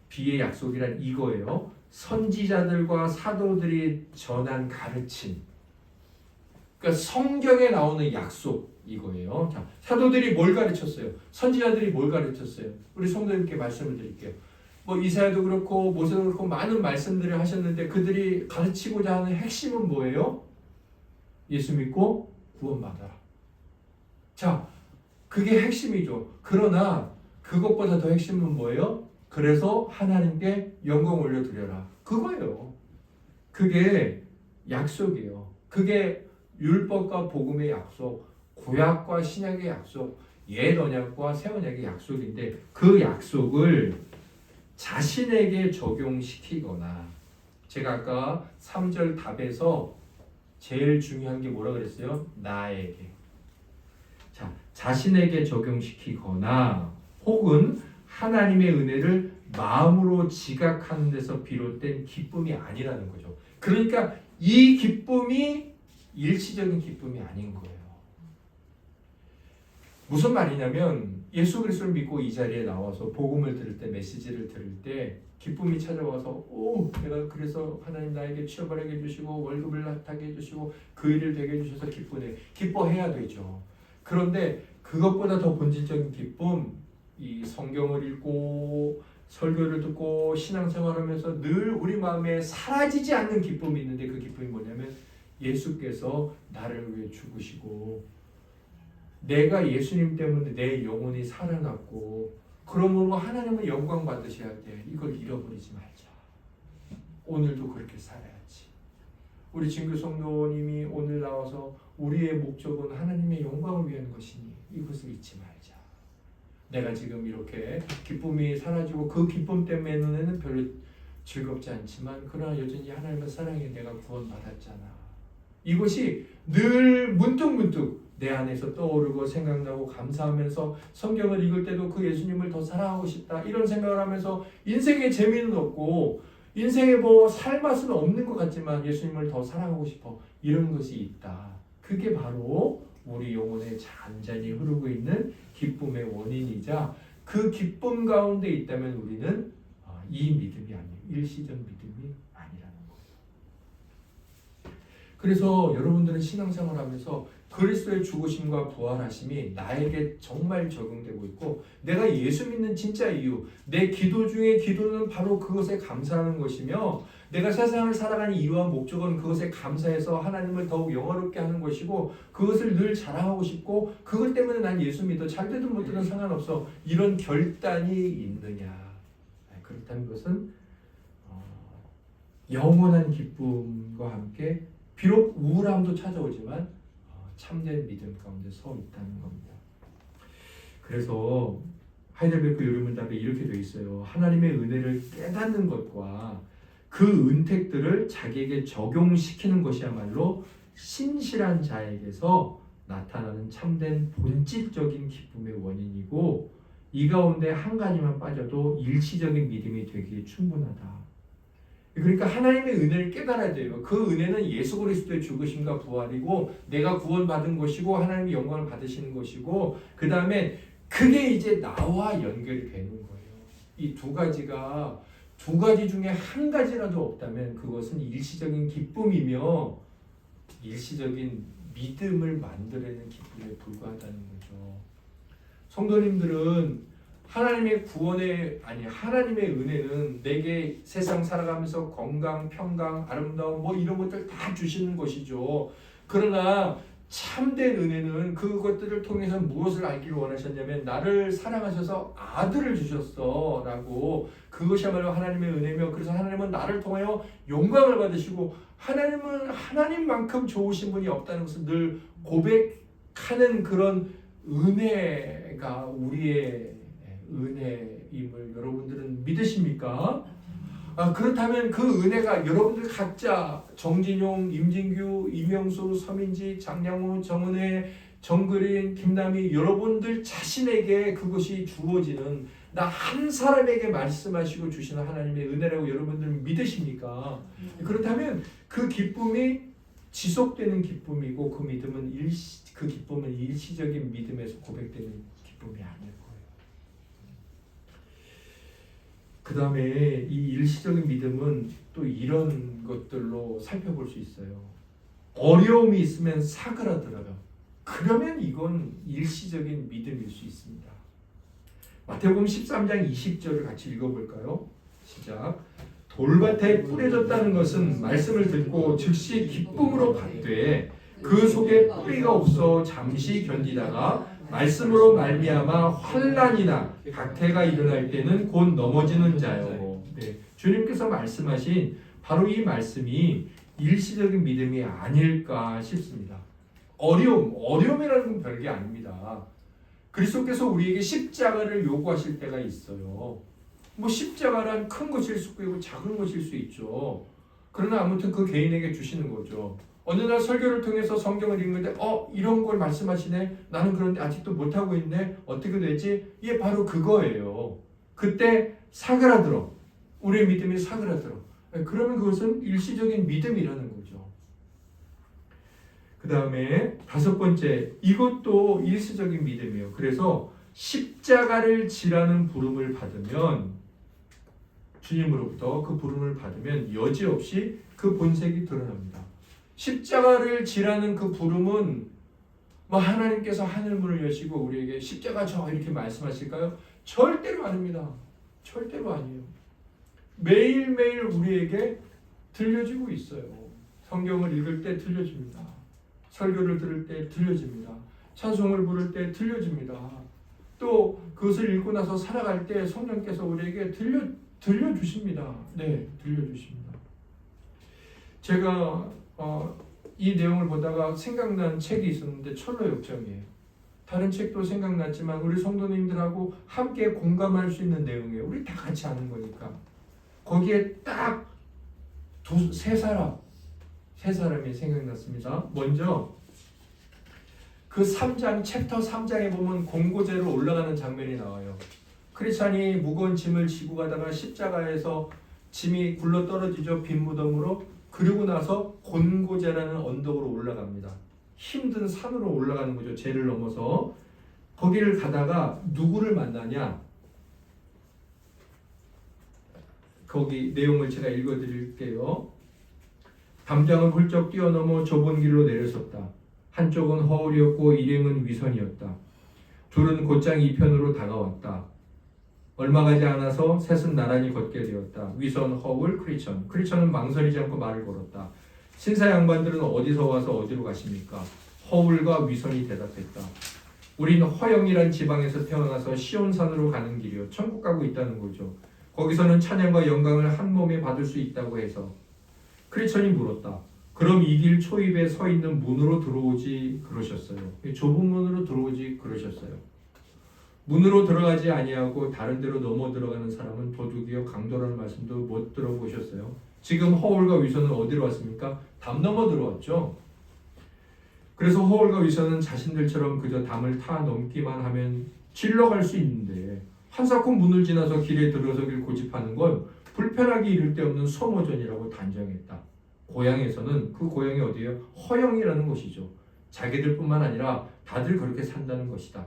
비의 약속이란 이거예요. 선지자들과 사도들이 전한 가르침. 그러니까 성경에 나오는 약속 이거예요. 자, 사도들이 뭘 가르쳤어요? 선지자들이 뭘 가르쳤어요? 우리 성도님께 말씀을 드릴게요. 이사야도 그렇고 모세도 그렇고 많은 말씀들을 하셨는데 그들이 가르치고자 하는 핵심은 뭐예요? 예수 믿고 구원받아라. 자, 그게 핵심이죠. 그러나 그것보다 더 핵심은 뭐예요? 그래서 하나님께 영광 올려드려라. 그거예요. 그게 약속이에요. 그게 율법과 복음의 약속, 구약과 신약의 약속, 옛 언약과 새 언약의 약속인데 그 약속을 자신에게 적용시키거나 제가 아까 3절 답에서 제일 중요한 게 뭐라 그랬어요? 나에게. 자, 자신에게 적용시키거나 혹은 하나님의 은혜를 마음으로 지각하는 데서 비롯된 기쁨이 아니라는 거죠. 그러니까 이 기쁨이 일시적인 기쁨이 아닌 거예요. 무슨 말이냐면 예수 그리스도를 믿고 이 자리에 나와서 복음을 들을 때 메시지를 들을 때 기쁨이 찾아와서 내가 그래서 하나님 나에게 취업을 하게 해주시고 월급을 타게 해주시고 그 일을 되게 해주셔서 기쁘네. 기뻐해야 되죠. 그런데 그것보다 더 본질적인 기쁨 이 성경을 읽고 설교를 듣고 신앙생활하면서 늘 우리 마음에 사라지지 않는 기쁨이 있는데 그 기쁨이 뭐냐면 예수께서 나를 위해 죽으시고 내가 예수님 때문에 내 영혼이 살아났고 그러므로 하나님은 영광 받으셔야 돼. 이걸 잃어버리지 말자. 오늘도 그렇게 살아야지. 우리 진교 성도님이 오늘 나와서 우리의 목적은 하나님의 영광을 위한 것이니 이것을 잊지 말자. 내가 지금 이렇게 기쁨이 사라지고 그 기쁨 때문에는 별로 즐겁지 않지만 그러나 여전히 하나님의 사랑에 내가 구원받았잖아. 이것이 늘 문득문득 내 안에서 떠오르고 생각나고 감사하면서 성경을 읽을 때도 그 예수님을 더 사랑하고 싶다 이런 생각을 하면서 인생에 재미는 없고 인생에 살 맛은 없는 것 같지만 예수님을 더 사랑하고 싶어 이런 것이 있다. 그게 바로 우리 영혼에 잔잔히 흐르고 있는 기쁨의 원인이자 그 기쁨 가운데 있다면 우리는 이 믿음이 아니에요. 일시적 믿음이 아니라는 거예요. 그래서 여러분들은 신앙생활하면서 그리스도의 죽으심과 부활하심이 나에게 정말 적용되고 있고 내가 예수 믿는 진짜 이유 내 기도 중에 기도는 바로 그것에 감사하는 것이며 내가 세상을 살아가는 이유와 목적은 그것에 감사해서 하나님을 더욱 영화롭게 하는 것이고 그것을 늘 자랑하고 싶고 그것 때문에 난 예수 믿어 잘 되든 못 되든 상관없어 이런 결단이 있느냐 그렇다면 좋다는 것은 영원한 기쁨과 함께 비록 우울함도 찾아오지만 참된 믿음 가운데 서 있다는 겁니다. 그래서 하이델베르크 요리문답에 이렇게 되어 있어요. 하나님의 은혜를 깨닫는 것과 그 은택들을 자기에게 적용시키는 것이야말로 신실한 자에게서 나타나는 참된 본질적인 기쁨의 원인이고, 이 가운데 한 가지만 빠져도 일시적인 믿음이 되기에 충분하다. 그러니까 하나님의 은혜를 깨달아야 돼요. 그 은혜는 예수 그리스도의 죽으심과 부활이고 내가 구원받은 것이고 하나님의 영광을 받으시는 것이고, 그 다음에 그게 이제 나와 연결이 되는 거예요. 이 두 가지가, 두 가지 중에 한 가지라도 없다면 그것은 일시적인 기쁨이며 일시적인 믿음을 만들어내는 기쁨에 불과하다는 거죠. 성도님들은 하나님의 하나님의 은혜는 내게 세상 살아가면서 건강, 평강, 아름다움 이런 것들 다 주시는 것이죠. 그러나 참된 은혜는 그것들을 통해서 무엇을 알기를 원하셨냐면 나를 사랑하셔서 아들을 주셨어 라고, 그것이야말로 하나님의 은혜며, 그래서 하나님은 나를 통하여 영광을 받으시고 하나님은 하나님만큼 좋으신 분이 없다는 것을 늘 고백하는 그런 은혜가 우리의 은혜임을 여러분들은 믿으십니까? 그렇다면 그 은혜가 여러분들 각자, 정진용, 임진규, 이명수, 서민지, 장량호, 정은혜, 정그린, 김남희, 여러분들 자신에게 그것이 주어지는, 나 한 사람에게 말씀하시고 주시는 하나님의 은혜라고 여러분들은 믿으십니까? 그렇다면 그 기쁨이 지속되는 기쁨이고 그 믿음은 그 기쁨은 일시적인 믿음에서 고백되는 기쁨이 아닐 거예요. 그 다음에 이 일시적인 믿음은 또 이런 것들로 살펴볼 수 있어요. 어려움이 있으면 사그라들어요. 그러면 이건 일시적인 믿음일 수 있습니다. 마태복음 13장 20절을 같이 읽어볼까요? 시작. 돌밭에 뿌려졌다는 것은 말씀을 듣고 즉시 기쁨으로 받되 그 속에 뿌리가 없어 잠시 견디다가 말씀으로 말미암아 환난이나 박해가 일어날 때는 곧 넘어지는 자요. 네, 주님께서 말씀하신 바로 이 말씀이 일시적인 믿음이 아닐까 싶습니다. 어려움이라는 건 별게 아닙니다. 그리스도께서 우리에게 십자가를 요구하실 때가 있어요. 십자가란 큰 것일 수 있고 작은 것일 수 있죠. 그러나 아무튼 그 개인에게 주시는 거죠. 어느 날 설교를 통해서 성경을 읽는데 이런 걸 말씀하시네. 나는 그런데 아직도 못하고 있네. 어떻게 되지? 이게 바로 그거예요. 그때 사그라들어. 우리의 믿음이 사그라들어. 그러면 그것은 일시적인 믿음이라는 거죠. 그 다음에 다섯 번째, 이것도 일시적인 믿음이에요. 그래서 십자가를 지라는 부름을 받으면, 주님으로부터 그 부름을 받으면 여지없이 그 본색이 드러납니다. 십자가를 지라는 그 부름은 하나님께서 하늘문을 여시고 우리에게 십자가 져 이렇게 말씀하실까요? 절대로 아닙니다. 절대로 아니에요. 매일매일 우리에게 들려지고 있어요. 성경을 읽을 때 들려집니다. 설교를 들을 때 들려집니다. 찬송을 부를 때 들려집니다. 또 그것을 읽고 나서 살아갈 때 성령께서 우리에게 들려주십니다. 네, 들려주십니다. 제가 이 내용을 보다가 생각난 책이 있었는데 철로역정이에요. 다른 책도 생각났지만 우리 성도님들하고 함께 공감할 수 있는 내용이에요. 우리 다 같이 아는 거니까. 거기에 딱 세 사람이 생각났습니다. 먼저 그 3장, 챕터 3장에 보면 공고제로 올라가는 장면이 나와요. 크리스찬이 무거운 짐을 지고 가다가 십자가에서 짐이 굴러 떨어지죠. 빈 무덤으로. 그리고 나서 곤고제라는 언덕으로 올라갑니다. 힘든 산으로 올라가는 거죠. 죄를 넘어서. 거기를 가다가 누구를 만나냐? 거기 내용을 제가 읽어드릴게요. 담장을 훌쩍 뛰어넘어 좁은 길로 내려섰다. 한쪽은 허울이었고 일행은 위선이었다. 둘은 곧장 이편으로 다가왔다. 얼마 가지 않아서 셋은 나란히 걷게 되었다. 위선, 허울, 크리천. 크리천은 망설이지 않고 말을 걸었다. 신사 양반들은 어디서 와서 어디로 가십니까? 허울과 위선이 대답했다. 우린 허영이란 지방에서 태어나서 시온산으로 가는 길이요. 천국 가고 있다는 거죠. 거기서는 찬양과 영광을 한 몸에 받을 수 있다고 해서 크리스천이 물었다. 그럼 이 길 초입에 서 있는 문으로 들어오지 그러셨어요. 좁은 문으로 들어오지 그러셨어요. 문으로 들어가지 아니하고 다른 데로 넘어 들어가는 사람은 도둑이요 강도라는 말씀도 못 들어보셨어요. 지금 허울과 위선은 어디로 왔습니까? 담 넘어 들어왔죠. 그래서 허울과 위선은 자신들처럼 그저 담을 타 넘기만 하면 질러갈 수 있는데 한사코 문을 지나서 길에 들어서길 고집하는 건 불편하기 이를 데 없는 소모전이라고 단정했다. 고향에서는 그 고향이 어디예요? 허영이라는 곳이죠. 자기들뿐만 아니라 다들 그렇게 산다는 것이다.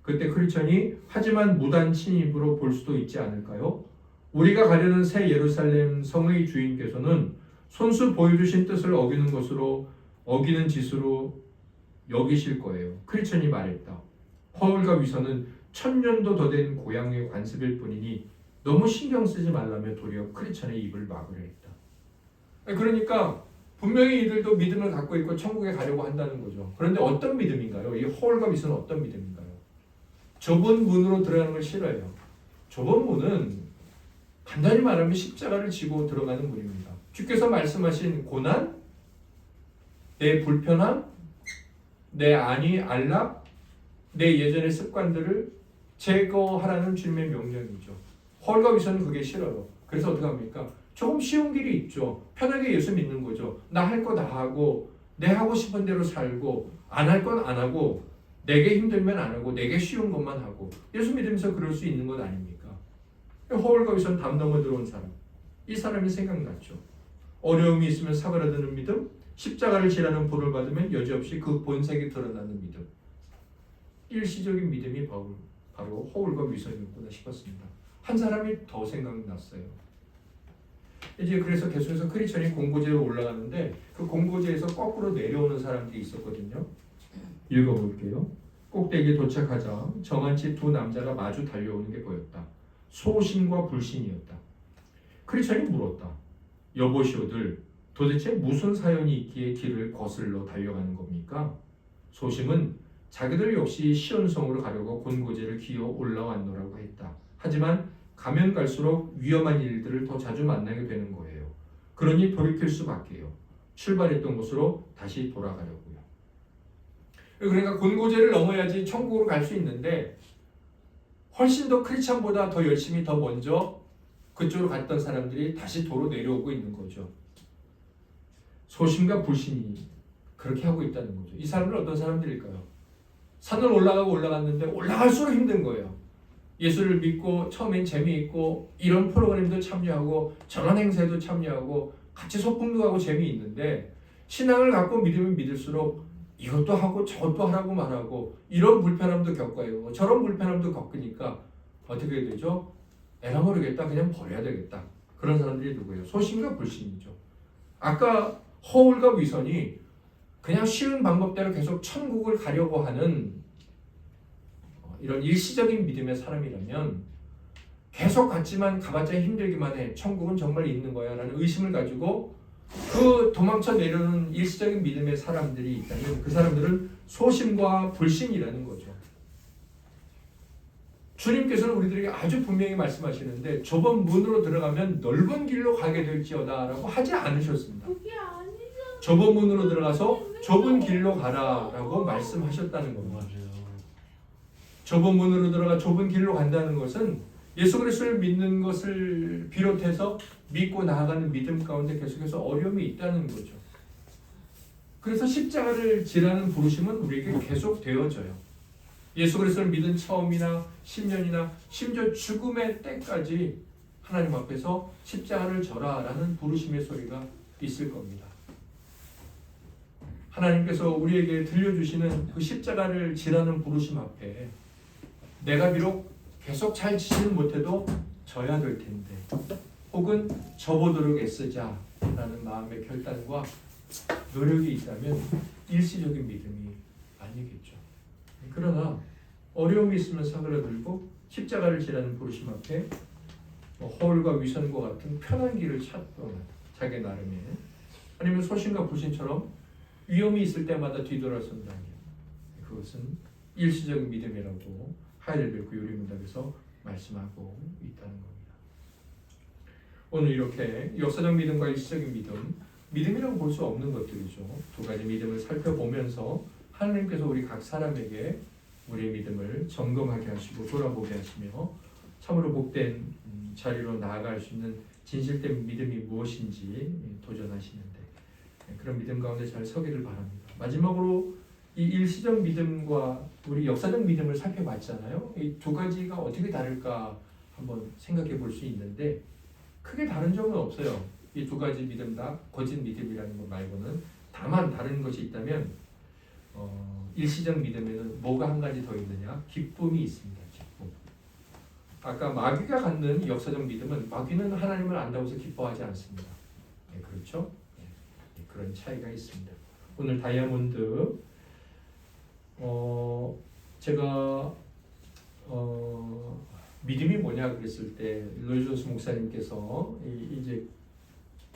그때 크리스천이 하지만 무단 침입으로 볼 수도 있지 않을까요? 우리가 가려는 새 예루살렘 성의 주인께서는 손수 보여주신 뜻을 어기는 짓으로 여기실 거예요. 크리스천이 말했다. 허울과 위선은 1000년도 더 된 고향의 관습일 뿐이니 너무 신경 쓰지 말라며 도리어 크리스천의 입을 막으려 했다. 그러니까 분명히 이들도 믿음을 갖고 있고 천국에 가려고 한다는 거죠. 그런데 어떤 믿음인가요? 이 허울과 위선은 어떤 믿음인가요? 좁은 문으로 들어가는 걸 싫어해요. 좁은 문은 간단히 말하면 십자가를 지고 들어가는 문입니다. 주께서 말씀하신 고난, 내 불편함, 내 안락, 내 예전의 습관들을 제거하라는 주님의 명령이죠. 허울과 위선은 그게 싫어요. 그래서 어떻게 합니까? 조금 쉬운 길이 있죠. 편하게 예수 믿는 거죠. 나 할 거 다 하고 내 하고 싶은 대로 살고 안 할 건 안 하고 내게 힘들면 안 하고 내게 쉬운 것만 하고 예수 믿으면서 그럴 수 있는 것 아닙니까? 허울과 위선 담 넘어 들어온 사람, 이 사람이 생각났죠. 어려움이 있으면 사그라드는 믿음, 십자가를 지라는 보를 받으면 여지없이 그 본색이 드러나는 믿음. 일시적인 믿음이 바로 허울과 위선이었구나 싶었습니다. 한 사람이 더 생각났어요. 이제 그래서 계속해서 크리스천이 공고제로 올라가는데 그 공고제에서 거꾸로 내려오는 사람들이 있었거든요. 읽어볼게요. 꼭대기에 도착하자 정한치 두 남자가 마주 달려오는 게 보였다. 소신과 불신이었다. 크리스천이 물었다. 여보시오들, 도대체 무슨 사연이 있기에 길을 거슬러 달려가는 겁니까? 소심은 자기들 역시 시온성으로 가려고 곤고제를 기어 올라왔노라고 했다. 하지만 가면 갈수록 위험한 일들을 더 자주 만나게 되는 거예요. 그러니 돌이킬 수밖에요. 출발했던 곳으로 다시 돌아가려고요. 그러니까 곤고제를 넘어야지 천국으로 갈 수 있는데 훨씬 더 크리스천보다 더 열심히 더 먼저 그쪽으로 갔던 사람들이 다시 도로 내려오고 있는 거죠. 소심과 불신이 그렇게 하고 있다는 거죠. 이 사람들은 어떤 사람들일까요? 산을 올라갔는데 올라갈수록 힘든 거예요. 예수를 믿고 처음엔 재미있고 이런 프로그램도 참여하고 저런 행사에도 참여하고 같이 소풍도 가고 재미있는데 신앙을 갖고 믿으면 믿을수록 이것도 하고 저것도 하라고 말하고 이런 불편함도 겪어요. 저런 불편함도 겪으니까 어떻게 되죠? 에라 모르겠다. 그냥 버려야 되겠다. 그런 사람들이 누구예요? 소심과 불신이죠. 아까 허울과 위선이 그냥 쉬운 방법대로 계속 천국을 가려고 하는 이런 일시적인 믿음의 사람이라면 계속 갔지만 가봤자 힘들기만 해. 천국은 정말 있는 거야 라는 의심을 가지고 그 도망쳐 내려오는 일시적인 믿음의 사람들이 있다면 그 사람들은 소심과 불신이라는 거죠. 주님께서는 우리들에게 아주 분명히 말씀하시는데 좁은 문으로 들어가면 넓은 길로 가게 될지어다 라고 하지 않으셨습니다. 좁은 문으로 들어가서 좁은 길로 가라 라고 말씀하셨다는 겁니다. 좁은 문으로 들어가 좁은 길로 간다는 것은 예수 그리스도를 믿는 것을 비롯해서 믿고 나아가는 믿음 가운데 계속해서 어려움이 있다는 거죠. 그래서 십자가를 지라는 부르심은 우리에게 계속 되어져요. 예수 그리스도를 믿은 처음이나 10년이나 심지어 죽음의 때까지 하나님 앞에서 십자가를 져라 라는 부르심의 소리가 있을 겁니다. 하나님께서 우리에게 들려주시는 그 십자가를 지라는 부르심 앞에 내가 비록 계속 잘 지지는 못해도 져야 될 텐데 혹은 져보도록 애쓰자라는 마음의 결단과 노력이 있다면 일시적인 믿음이 아니겠죠. 그러나 어려움이 있으면 사그라들고 십자가를 지라는 부르심 앞에 허울과 위선과 같은 편한 길을 찾던 자기 나름의 아니면 소신과 불신처럼 위험이 있을 때마다 뒤돌아선다면 그것은 일시적인 믿음이라고 하이델베르크 요리문답에서 말씀하고 있다는 겁니다. 오늘 이렇게 역사적 믿음과 일시적인 믿음, 믿음이라고 볼 수 없는 것들이죠. 두 가지 믿음을 살펴보면서 하나님께서 우리 각 사람에게 우리의 믿음을 점검하게 하시고 돌아보게 하시며 참으로 복된 자리로 나아갈 수 있는 진실된 믿음이 무엇인지 도전하시는데 그런 믿음 가운데 잘 서기를 바랍니다. 마지막으로 이 일시적 믿음과 우리 역사적 믿음을 살펴봤잖아요. 이 두 가지가 어떻게 다를까 한번 생각해 볼 수 있는데 크게 다른 점은 없어요. 이 두 가지 믿음 다 거짓 믿음이라는 것 말고는. 다만 다른 것이 있다면 일시적 믿음에는 뭐가 한 가지 더 있느냐? 기쁨이 있습니다. 기쁨. 아까 마귀가 갖는 역사적 믿음은 마귀는 하나님을 안다고 해서 기뻐하지 않습니다. 네, 그렇죠? 네, 그런 차이가 있습니다. 오늘 다이아몬드 제가 믿음이 뭐냐 그랬을 때 로이 존스 목사님께서 이제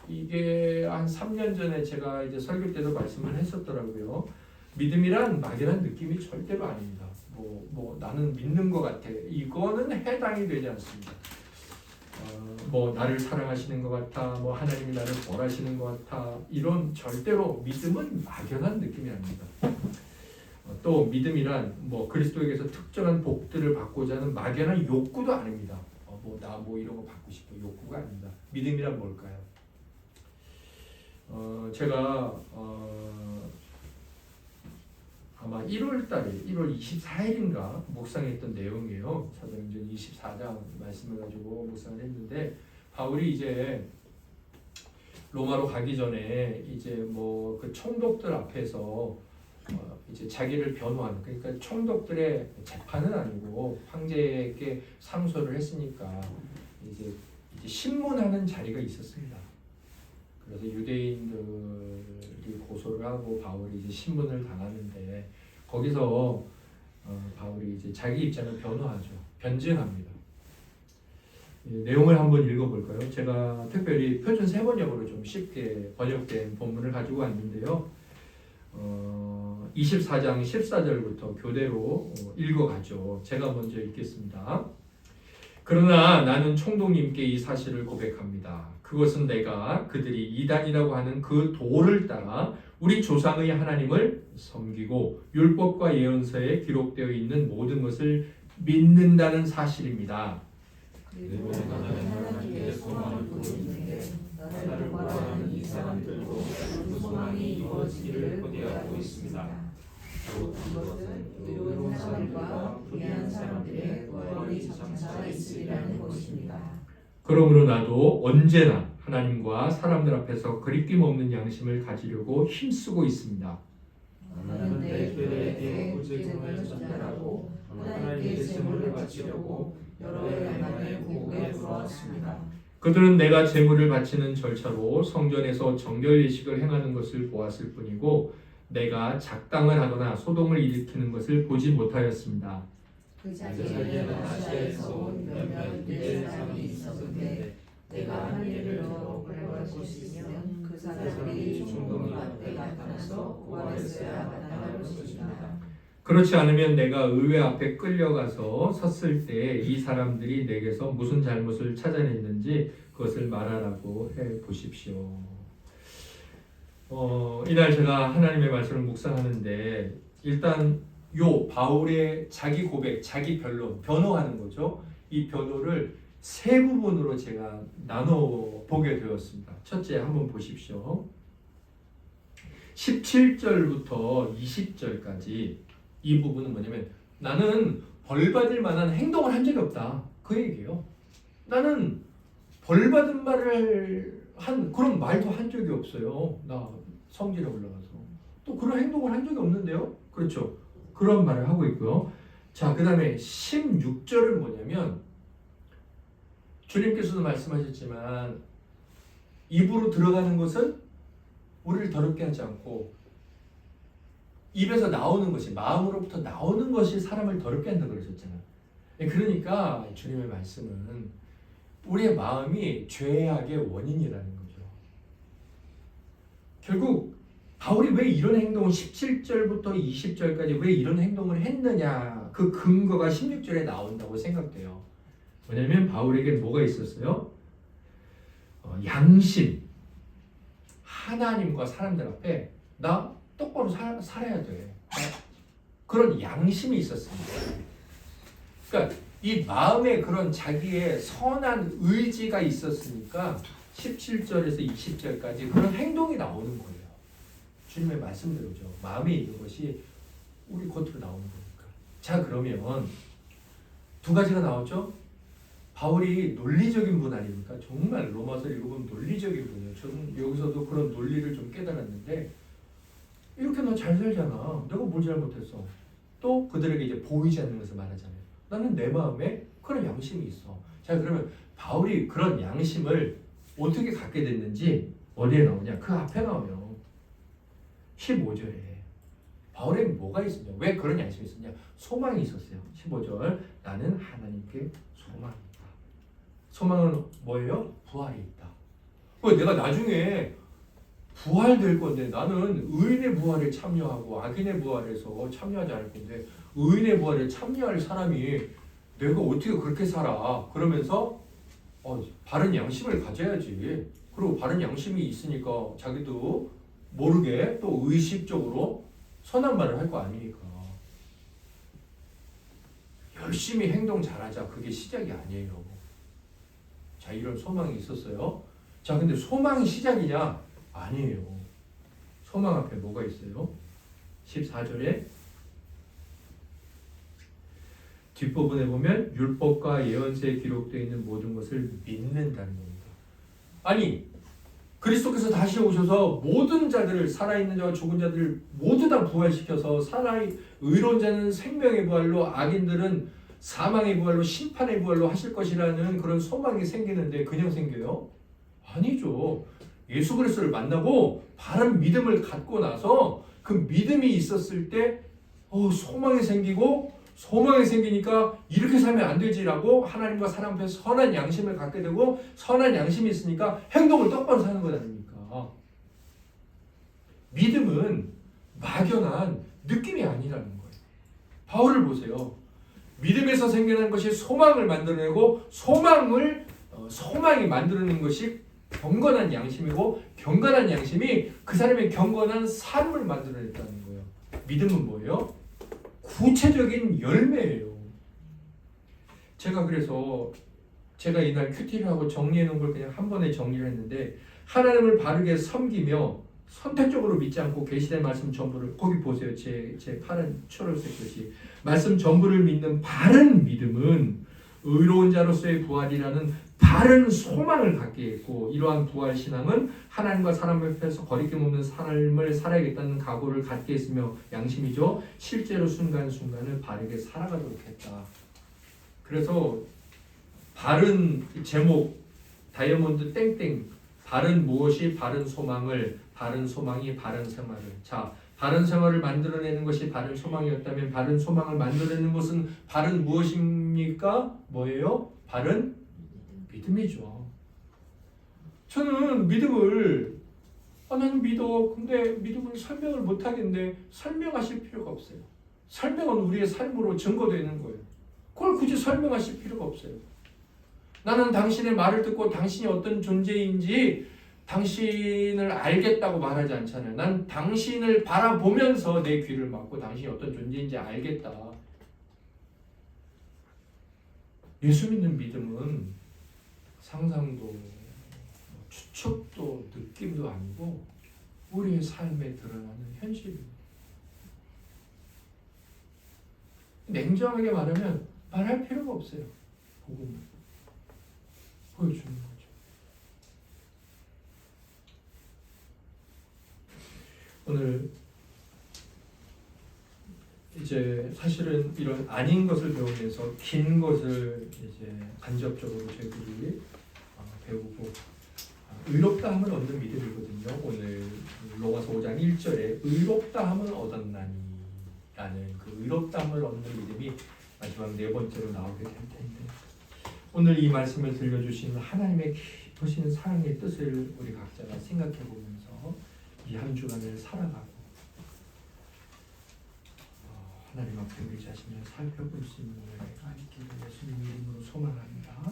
이게 한 3년 전에 제가 이제 설교 때도 말씀을 했었더라고요. 믿음이란 막연한 느낌이 절대로 아닙니다. 뭐 나는 믿는 것 같아. 이거는 해당이 되지 않습니다. 뭐 나를 사랑하시는 것 같아. 뭐 하나님이 나를 벌하시는 것 같아. 이런 절대로 믿음은 막연한 느낌이 아닙니다. 또 믿음이란 뭐 그리스도에게서 특정한 복들을 받고자 하는 막연한 욕구도 아닙니다. 나 이런 거 받고 싶어 욕구가 아닙니다. 믿음이란 뭘까요? 제가 아마 1월달에 1월 24일인가 묵상했던 내용이에요. 사도행전 24장 말씀을 가지고 묵상을 했는데 바울이 이제 로마로 가기 전에 이제 뭐 그 총독들 앞에서 이제 자기를 변호하는, 그러니까 총독들의 재판은 아니고 황제에게 상소를 했으니까 이제 신문하는 자리가 있었습니다. 그래서 유대인들이 고소를 하고 바울이 이제 신문을 당하는데 거기서 바울이 이제 자기 입장을 변호하죠. 변증합니다. 내용을 한번 읽어볼까요? 제가 특별히 표준 세번역으로 좀 쉽게 번역된 본문을 가지고 왔는데요. 24장 14절부터 교대로 읽어가죠. 제가 먼저 읽겠습니다. 그러나 나는 총독님께 이 사실을 고백합니다. 그것은 내가 그들이 이단이라고 하는 그 도를 따라 우리 조상의 하나님을 섬기고 율법과 예언서에 기록되어 있는 모든 것을 믿는다는 사실입니다.
그리고 나는 하나님께 소망을 두고 있는데 나를 구하는 이 사람들도 그 소망이 이루어지기를 고대하고 있습니다. 또 이것은 의로운 사람과 불의한 사람들의 구원이 장차 있으리라는 것입니다.
그러므로 나도 언제나 하나님과 사람들 앞에서 거리낌 없는 양심을 가지려고 힘쓰고 있습니다.
나는 내 교회에 구제금을 전달하고 하나님께 제물을 바치려고 여러 해 만에 고국에 들어왔습니다.
그들은 내가 제물을 바치는 절차로 성전에서 정결 예식을 행하는 것을 보았을 뿐이고 내가 작당을 하거나 소동을 일으키는 것을 보지 못하였습니다.
그 자리에는 아시아에서 온 몇몇 유대 사람이 있었는데 내가 한 일을 더 고백할 것이 있으면 그 사람들이 총독님 앞에 나타나서 구하였어야 마땅할 것입니다.
그렇지 않으면 내가 의회 앞에 끌려가서 섰을 때 이 사람들이 내게서 무슨 잘못을 찾아냈는지 그것을 말하라고 해 보십시오. 이날 제가 하나님의 말씀을 묵상하는데 일단 요 바울의 자기 고백, 자기 변론, 변호하는 거죠. 이 변호를 세 부분으로 제가 나눠 보게 되었습니다. 첫째 한번 보십시오. 17절부터 20절까지 이 부분은 뭐냐면 나는 벌받을 만한 행동을 한 적이 없다. 그 얘기예요. 나는 벌받은 말을 그런 말도 한 적이 없어요. 나 성질에 올라가서. 또 그런 행동을 한 적이 없는데요. 그렇죠. 그런 말을 하고 있고요. 자, 그 다음에 16절은 뭐냐면 주님께서도 말씀하셨지만 입으로 들어가는 것은 우리를 더럽게 하지 않고 입에서 나오는 것이, 마음으로부터 나오는 것이 사람을 더럽게 한다고 그러셨잖아요. 그러니까 주님의 말씀은 우리의 마음이 죄악의 원인이라는 거죠. 결국 바울이 왜 이런 행동을 17절부터 20절까지 왜 이런 행동을 했느냐, 그 근거가 16절에 나온다고 생각돼요. 왜냐하면 바울에게 뭐가 있었어요? 양심, 하나님과 사람들 앞에 나 똑바로 살아야 돼. 그런 양심이 있었습니다. 그러니까 이 마음에 그런 자기의 선한 의지가 있었으니까 17절에서 20절까지 그런 행동이 나오는 거예요. 주님의 말씀대로죠. 마음에 있는 것이 우리 겉으로 나오는 거니까. 자, 그러면 두 가지가 나왔죠. 바울이 논리적인 분 아닙니까? 정말 로마서를 읽어보면 논리적인 분이에요. 저는 여기서도 그런 논리를 좀 깨달았는데, 이렇게 너 잘 살잖아. 내가 뭘 잘못했어? 또 그들에게 이제 보이지 않는 것을 말하잖아요. 나는 내 마음에 그런 양심이 있어. 자, 그러면 바울이 그런 양심을 어떻게 갖게 됐는지 어디에 나오냐? 그 앞에 나오요. 15절에 바울에 뭐가 있었냐? 왜 그런 양심이 있었냐? 소망이 있었어요. 15절 나는 하나님께 소망이 있다. 소망은 뭐예요? 부활이 있다. 내가 나중에 부활될 건데 나는 의인의 부활에 참여하고 악인의 부활에서 참여하지 않을 건데 의인의 부활에 참여할 사람이 내가 어떻게 그렇게 살아? 그러면서 바른 양심을 가져야지. 그리고 바른 양심이 있으니까 자기도 모르게 또 의식적으로 선한 말을 할 거 아니니까. 열심히 행동 잘하자. 그게 시작이 아니에요. 자, 이런 소망이 있었어요. 자, 근데 소망이 시작이냐? 아니에요. 소망 앞에 뭐가 있어요? 14절에 뒷부분에 보면 율법과 예언서에 기록되어 있는 모든 것을 믿는다는 겁니다. 아니, 그리스도께서 다시 오셔서 모든 자들을, 살아있는 자와 죽은 자들을 모두 다 부활시켜서 의로운 자는 생명의 부활로, 악인들은 사망의 부활로, 심판의 부활로 하실 것이라는 그런 소망이 생기는데 그냥 생겨요? 아니죠. 예수 그리스도를 만나고 바른 믿음을 갖고 나서 그 믿음이 있었을 때 소망이 생기고, 소망이 생기니까 이렇게 살면 안 되지라고 하나님과 사람 앞에 선한 양심을 갖게 되고, 선한 양심이 있으니까 행동을 똑바로 사는 것 아닙니까? 믿음은 막연한 느낌이 아니라는 거예요. 바울을 보세요. 믿음에서 생겨난 것이 소망을 만들어내고, 소망이 만들어낸 것이 경건한 양심이고, 경건한 양심이 그 사람의 경건한 삶을 만들어냈다는 거예요. 믿음은 뭐예요? 구체적인 열매예요. 제가 이날 큐티를 하고 정리해 놓은 걸 그냥 한 번에 정리를 했는데, 하나님을 바르게 섬기며 선택적으로 믿지 않고 계시된 말씀 전부를, 거기 보세요. 제 파란 초록색 글씨, 말씀 전부를 믿는 바른 믿음은 의로운 자로서의 부활이라는 바른 소망을 갖게 했고, 이러한 부활 신앙은 하나님과 사람 앞에서 거리낌 없는 삶을 살아야겠다는 각오를 갖게 했으며, 양심이죠. 실제로 순간순간을 바르게 살아가도록 했다. 그래서 바른 제목, 다이아몬드 땡땡, 바른 무엇이 바른 소망을, 바른 소망이 바른 생활을. 자, 바른 생활을 만들어내는 것이 바른 소망이었다면, 바른 소망을 만들어내는 것은 바른 무엇입니까? 뭐예요? 바른 믿음이죠. 저는 믿음을 나는 믿어. 근데 믿음을 설명을 못하겠는데 설명하실 필요가 없어요. 설명은 우리의 삶으로 증거되는 거예요. 그걸 굳이 설명하실 필요가 없어요. 나는 당신의 말을 듣고 당신이 어떤 존재인지 당신을 알겠다고 말하지 않잖아요. 난 당신을 바라보면서 내 귀를 막고 당신이 어떤 존재인지 알겠다. 예수 믿는 믿음은 상상도, 추측도, 느낌도 아니고 우리의 삶에 드러나는 현실입니다. 냉정하게 말하면 말할 필요가 없어요. 복음을 보여주는 거죠. 오늘 이제 사실은 이런 아닌 것을 배우면서 긴 것을 이제 간접적으로 저희들이 배우고, 의롭다함을 얻는 믿음이거든요. 오늘 로마서 5장 1절에 의롭다함을 얻었나니 라는 그 의롭다함을 얻는 믿음이 마지막 네 번째로 나오게 될 텐데, 오늘 이 말씀을 들려주신 하나님의 깊으신 사랑의 뜻을 우리 각자가 생각해 보면서 이 한 주간을 살아가고 하나님 앞에 우리 자신을 살펴볼 수 있는 은혜가 있기를 예수님 이름으로 소망합니다.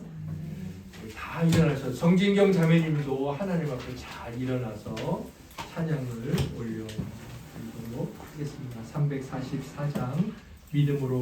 우리 다 다 일어나셔서 정진경 자매님도 하나님 앞에 잘 일어나서 찬양을 올려드리도록 하겠습니다. 344장 믿음으로